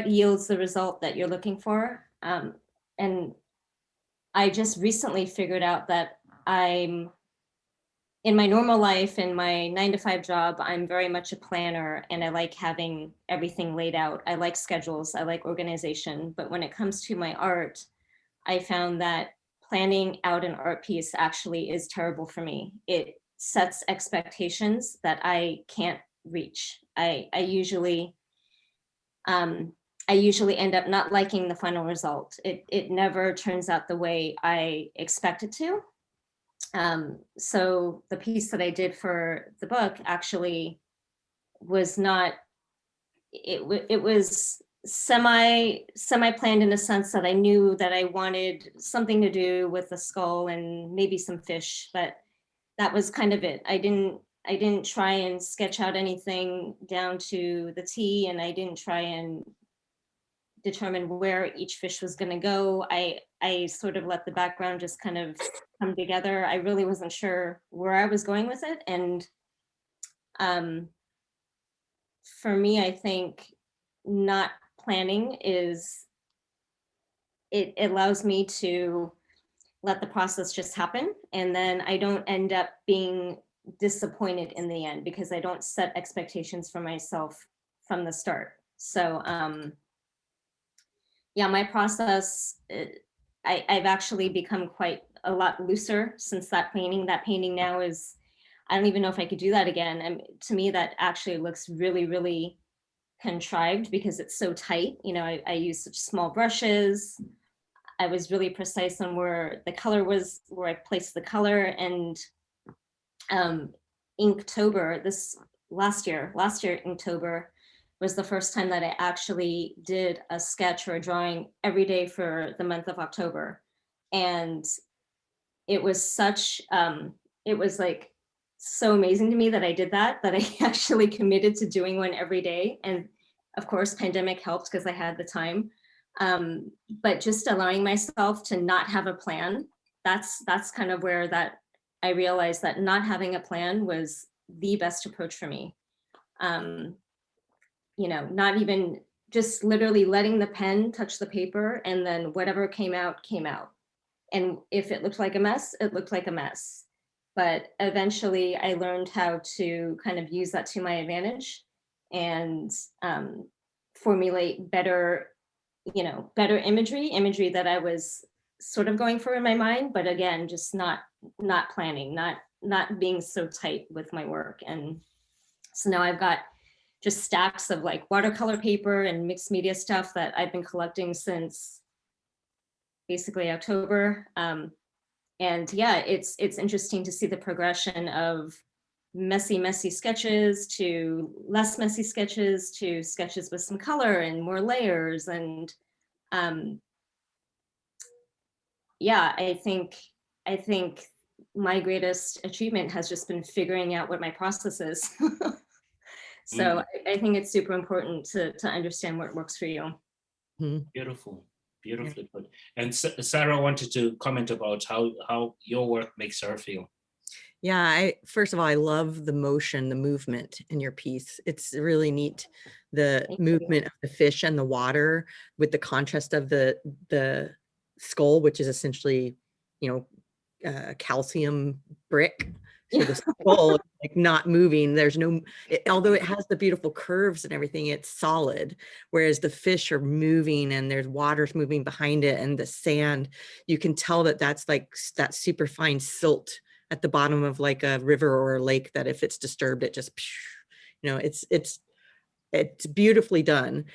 yields the result that you're looking for. And I just recently figured out that I'm, in my normal life, in my 9-to-5 job, I'm very much a planner and I like having everything laid out. I like schedules, I like organization. But when it comes to my art, I found that planning out an art piece actually is terrible for me. It sets expectations that I can't reach. I usually end up not liking the final result. It never turns out the way I expect it to. So the piece that I did for the book actually was not, it was semi-planned in a sense that I knew that I wanted something to do with the skull and maybe some fish, but that was kind of it. I didn't try and sketch out anything down to the T, and I didn't try and determine where each fish was going to go. I sort of let the background just kind of come together. I really wasn't sure where I was going with it. And for me, I think not planning it allows me to let the process just happen. And then I don't end up being disappointed in the end because I don't set expectations for myself from the start. So yeah, my process, I've actually become quite a lot looser since that painting. That painting now is, I don't even know if I could do that again. And to me, that actually looks really, really contrived because it's so tight. You know, I use such small brushes. I was really precise on where the color was, where I placed the color. And Inktober, last year, Inktober, was the first time that I actually did a sketch or a drawing every day for the month of October. And it was such, it was like so amazing to me that I did that I actually committed to doing one every day. And of course, pandemic helped because I had the time. But just allowing myself to not have a plan, that's kind of where that I realized that not having a plan was the best approach for me. You know, not even just literally letting the pen touch the paper and then whatever came out, came out. And if it looked like a mess, it looked like a mess. But eventually I learned how to kind of use that to my advantage and formulate better, better imagery that I was sort of going for in my mind, but again, just not planning, not being so tight with my work. And so now I've got just stacks of like watercolor paper and mixed media stuff that I've been collecting since basically October. And yeah, it's interesting to see the progression of messy sketches to less messy sketches to sketches with some color and more layers. And yeah, I think my greatest achievement has just been figuring out what my process is. So I think it's super important to understand what works for you. Beautiful, beautifully put. And Sarah wanted to comment about how your work makes her feel. Yeah, first of all, I love the motion, the movement in your piece. It's really neat, the movement of the fish and the water with the contrast of the skull, which is essentially, calcium brick. So the skull like not moving. There's no, although it has the beautiful curves and everything, it's solid. Whereas the fish are moving and there's waters moving behind it, and the sand, you can tell that that's like that super fine silt at the bottom of like a river or a lake that if it's disturbed, it just, it's beautifully done.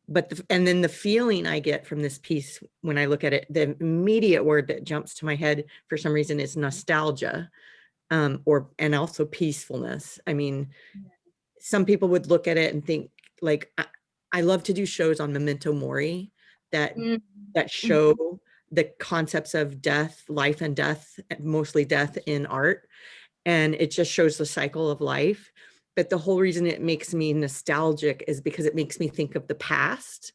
But and then the feeling I get from this piece when I look at it, the immediate word that jumps to my head for some reason is nostalgia. And also peacefulness. I mean, some people would look at it and think like, I love to do shows on Memento Mori that show the concepts of death, life and death, mostly death in art. And it just shows the cycle of life. But the whole reason it makes me nostalgic is because it makes me think of the past,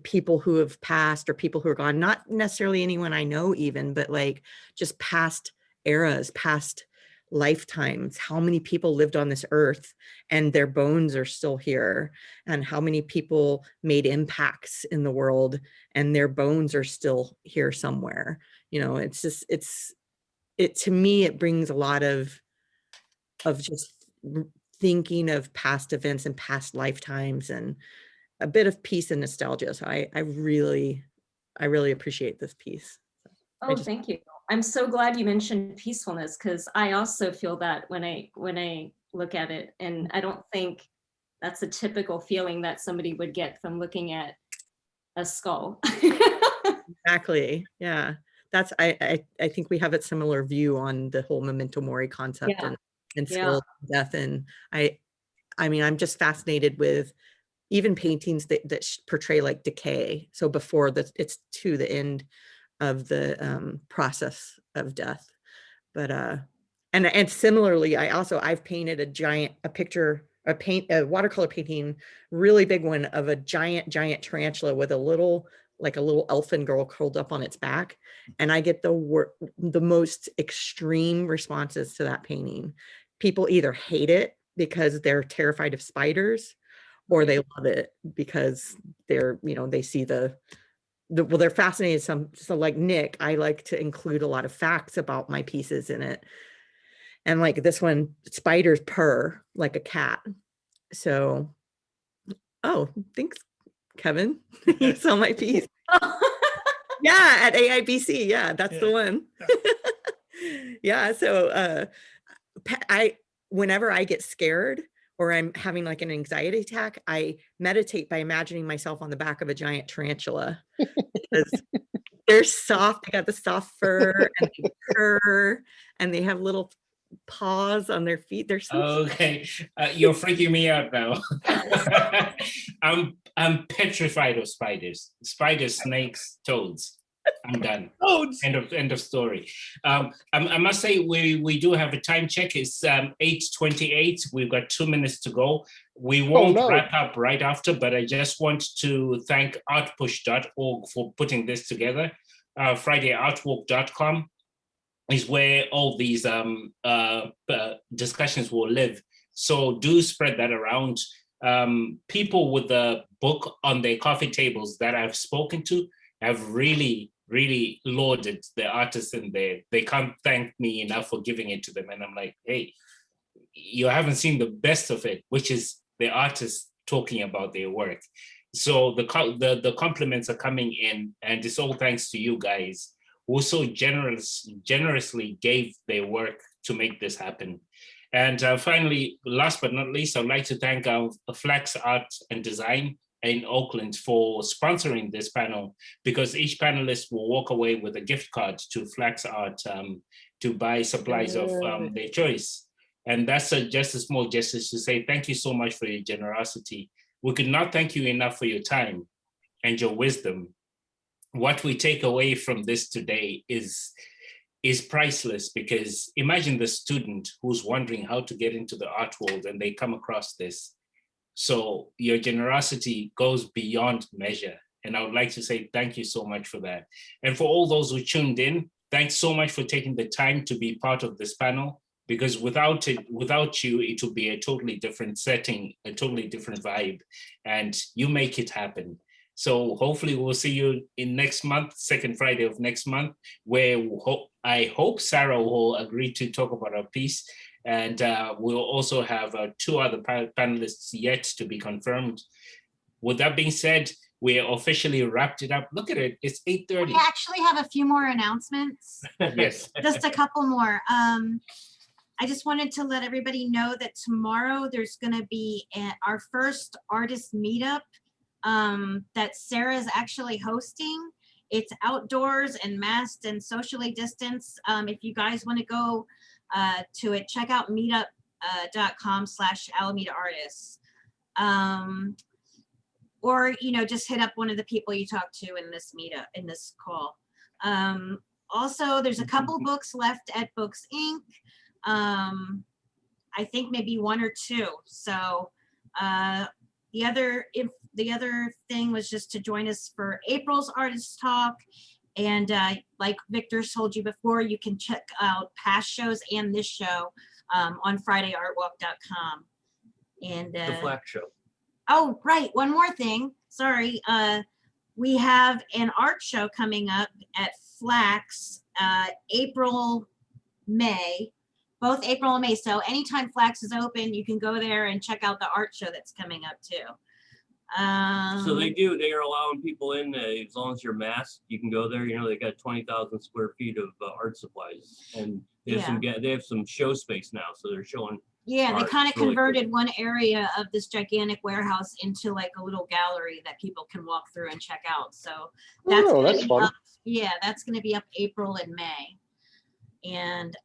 people who have passed or people who are gone, not necessarily anyone I know even, but like just past eras, past lifetimes, how many people lived on this earth and their bones are still here, and how many people made impacts in the world and their bones are still here somewhere. You know, it's just, it to me, it brings a lot of just thinking of past events and past lifetimes and a bit of peace and nostalgia. So I really appreciate this piece. Oh, thank you. I'm so glad you mentioned peacefulness, because I also feel that when I look at it, and I don't think that's a typical feeling that somebody would get from looking at a skull. Exactly. Yeah. That's, I think we have a similar view on the whole memento mori concept Yeah. and Yeah. skull death. And I mean, I'm just fascinated with even paintings that portray like decay. So before it's to the end of the process of death. But and similarly, I've painted a watercolor painting, really big one, of a giant tarantula with a little elfin girl curled up on its back, and I get the most extreme responses to that painting. People either hate it because they're terrified of spiders, or they love it because they see well, they're fascinated. So like Nick, I like to include a lot of facts about my pieces in it. And like this one, spiders purr like a cat. So, oh, thanks, Kevin. You saw my piece. Yeah, at AIBC. Yeah, that's the one. Yeah. So whenever I get scared or I'm having like an anxiety attack, I meditate by imagining myself on the back of a giant tarantula, because they're soft. They got the soft fur and they purr and they have little paws on their feet. They're so Okay, you're freaking me out now. I'm petrified of spiders, snakes, toads. I'm done. Toads. End of story. I must say we do have a time check. It's 8:28. We've got 2 minutes to go. We won't wrap up right after, but I just want to thank artpush.org for putting this together. FridayArtWalk.com is where all these discussions will live. So do spread that around. People with the book on their coffee tables that I've spoken to have really lauded the artists in there. They can't thank me enough for giving it to them. And I'm like, hey, you haven't seen the best of it, which is the artists talking about their work. So the compliments are coming in, and it's all thanks to you guys who so generously gave their work to make this happen. And finally, last but not least, I'd like to thank Flax Art and Design in Oakland for sponsoring this panel, because each panelist will walk away with a gift card to Flax Art to buy supplies of their choice. And that's just a small gesture to say thank you so much for your generosity. We could not thank you enough for your time and your wisdom. What we take away from this today is priceless, because imagine the student who's wondering how to get into the art world and they come across this. So your generosity goes beyond measure. And I would like to say thank you so much for that. And for all those who tuned in, thanks so much for taking the time to be part of this panel, because without you, it would be a totally different setting, a totally different vibe, and you make it happen. So hopefully we'll see you in next month, second Friday of next month, where I hope Sarah will agree to talk about our piece. And we'll also have 2 other panelists yet to be confirmed. With that being said, we officially wrapped it up. Look at it, it's 8:30. We actually have a few more announcements. Yes. Just a couple more. I just wanted to let everybody know that tomorrow there's going to be our first artist meetup that Sarah's actually hosting. It's outdoors and masked and socially distanced. If you guys want to go to it, check out meetup.com/Alameda Artists. Or, just hit up one of the people you talk to in this meetup, in this call. Also, there's a couple books left at Books Inc. I think maybe 1 or 2. So the other the other thing was just to join us for April's Artist Talk. And like Victor told you before, you can check out past shows and this show on FridayArtWalk.com. And The Flack Show. oh, right, one more thing. Sorry. We have an art show coming up at Flax, April, May, both April and May. So anytime Flax is open, you can go there and check out the art show that's coming up too. So they are allowing people in as long as you're masked. You can go there. You know, they got 20,000 square feet of art supplies, and they have some show space now. So they're showing. Yeah, they art. kind of It's really converted cool. one area of this gigantic warehouse into like a little gallery that people can walk through and check out. So that's, Oh, gonna that's be fun. up- yeah, that's going to be up April and May. And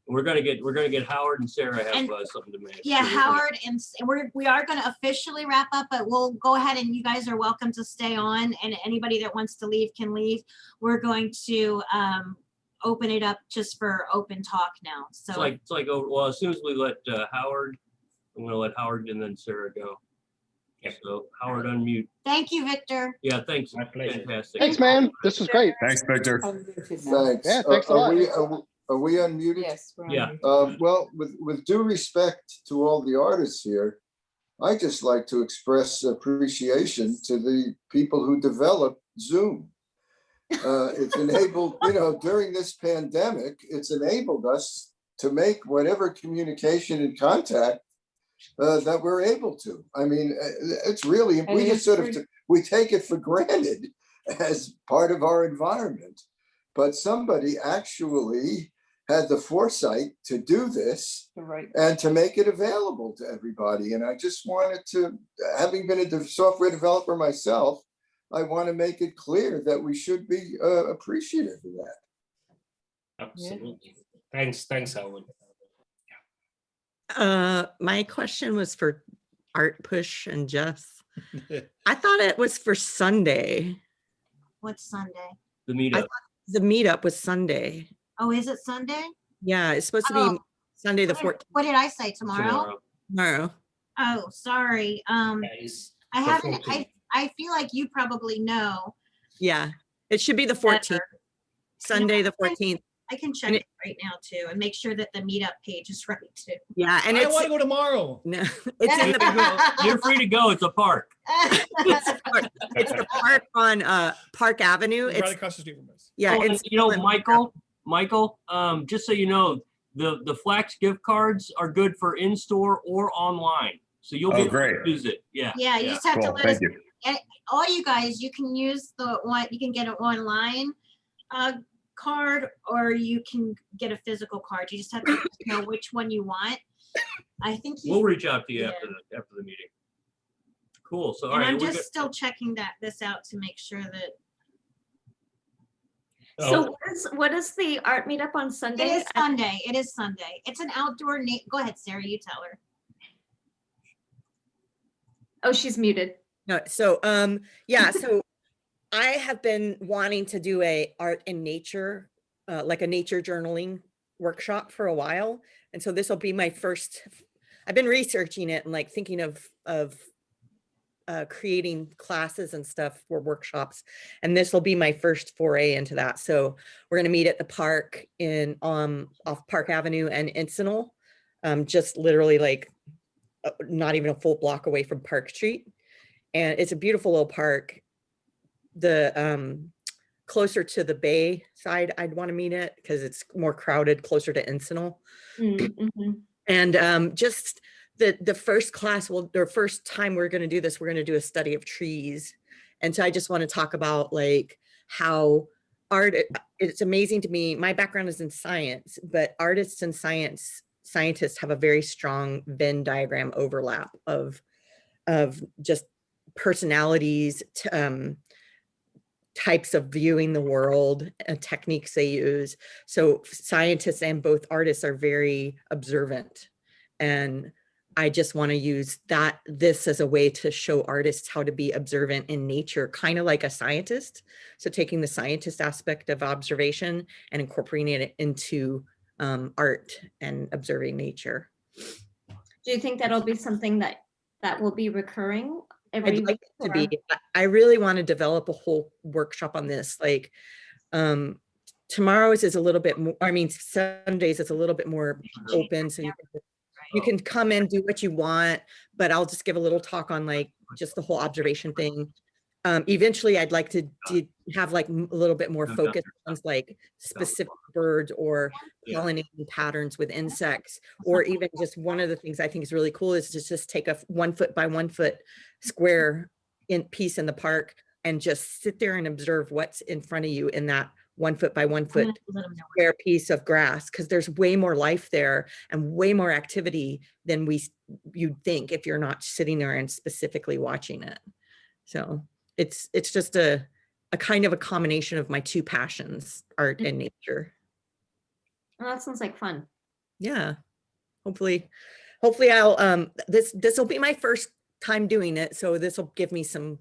We're gonna get Howard and Sarah have And- something to make. yeah, So we're gonna- Howard and we are going to officially wrap up, but we'll go ahead and you guys are welcome to stay on, and anybody that wants to leave can leave. We're going to open it up just for open talk now. So It's like well, as soon as we let Howard, I'm gonna let Howard and then Sarah go. Yep. So Howard, unmute. thank you, Victor. Yeah, thanks. My pleasure. Fantastic. Thanks, man. This was great. Thanks, Victor. Thanks. Yeah, thanks a Are lot. we unmuted? Yes. we're on Yeah. mute. Well, with due respect to all the artists here, I just like to express appreciation to the people who developed Zoom. It's enabled, during this pandemic, it's enabled us to make whatever communication and contact that we're able to. I mean, it's really, And we just it's sort of, free. we take it for granted as part of our environment. But somebody actually had the foresight to do this Right. and to make it available to everybody. And I just wanted to, having been a software developer myself, I want to make it clear that we should be appreciative of that. Absolutely. Thanks, Howard. My question was for Art Push and Jess. I thought it was for Sunday. What's Sunday? The meetup. The meetup was Sunday. Oh, is it Sunday? Yeah, it's supposed to be Oh. Sunday the What 14th what did I say, tomorrow? tomorrow. Oh, sorry. Guys, I the haven't, 14th. I feel like you probably know. Yeah, it should be the 14th, better. Sunday the I- 14th. I can check And it right now too and make sure that the meetup page is right too. Yeah, and I it's want to go tomorrow. no, it's in the You're free to go. It's a park. it's the park on Park Avenue. Right It's across the street from us. yeah, Oh, and it's Michael, just so you know, the Flax gift cards are good for in-store or online. So you'll be Oh, able to great. use it. Yeah. Yeah, you just have to Cool, let us, thank you. all you guys, you can use the one, you can get an online card or you can get a physical card. You just have to know which one you want. I think We'll you, reach out to you Yeah. after the meeting. Cool. So all and right, I'm we're just good. still checking this out to make sure that So Oh, what is the art meetup on it Sunday? is Sunday. It is Sunday. It's an outdoor, go ahead, Sarah, you tell her. Oh, she's muted. no. So yeah, so I have been wanting to do a art and nature, like a nature journaling workshop for a while, and so this will be my first. I've been researching it and like thinking of creating classes and stuff for workshops, and this will be my first foray into that. So we're going to meet at the park in off Park Avenue and Encinal, just literally like not even a full block away from Park Street, and it's a beautiful little park. The closer to the bay side I'd want to meet it because it's more crowded, closer to Encinal. Mm-hmm. And just the first class, well, the first time we're going to do this, we're going to do a study of trees. And so I just want to talk about like how it's amazing to me. My background is in science, but artists and scientists have a very strong Venn diagram overlap of just personalities, types of viewing the world, techniques they use. So scientists and both artists are very observant. And I just want to use this as a way to show artists how to be observant in nature, kind of like a scientist. So taking the scientist aspect of observation and incorporating it into art and observing nature. Do you think that'll be something that will be recurring every I'd like it to tour. be, I really want to develop a whole workshop on this. Like, tomorrow's is a little bit more, I mean, Sundays is a little bit more open. So you can come in, do what you want, but I'll just give a little talk on like just the whole observation thing. Eventually I'd like to have like a little bit more focus on like specific birds or pollinating patterns with insects, or even just one of the things I think is really cool is to just take a 1 foot by 1 foot square piece in the park and just sit there and observe what's in front of you in that 1 foot by 1 foot square piece of grass, because there's way more life there and way more activity than you'd think if you're not sitting there and specifically watching it. So it's just a kind of a combination of my two passions, art and nature. Oh, that sounds like fun. Yeah. Hopefully I'll this will be my first time doing it, so this will give me some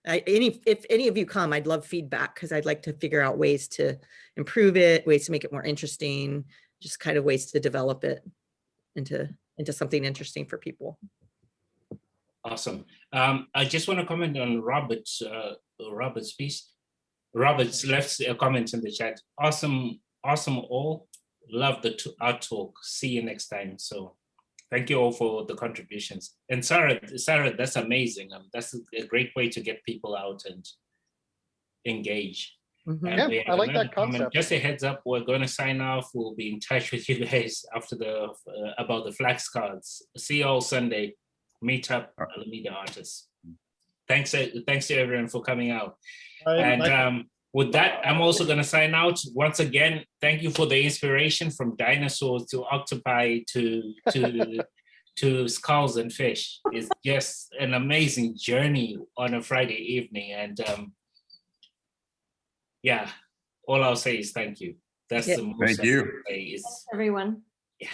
if any of you come, I'd love feedback, because I'd like to figure out ways to improve it, ways to make it more interesting, just kind of ways to develop it into something interesting for people. Awesome. I just want to comment on Robert's piece. Robert's left a comment in the chat. Awesome all. Love the art talk. See you next time. So thank you all for the contributions. And Sarah, that's amazing. That's a great way to get people out and engage. Mhm. And we Yeah, have I like another that comment. concept. Just a heads up, we're going to sign off. We'll be in touch with you guys after about the flax cards. See you all Sunday. Meet up, Alameda Artists. Thanks to everyone for coming out. And with that, I'm also going to sign out. Once again, thank you for the inspiration from dinosaurs to octopi to skulls and fish. It's just an amazing journey on a Friday evening. And yeah, all I'll say is thank you. That's the most Thank you. I can say is, Everyone. yeah.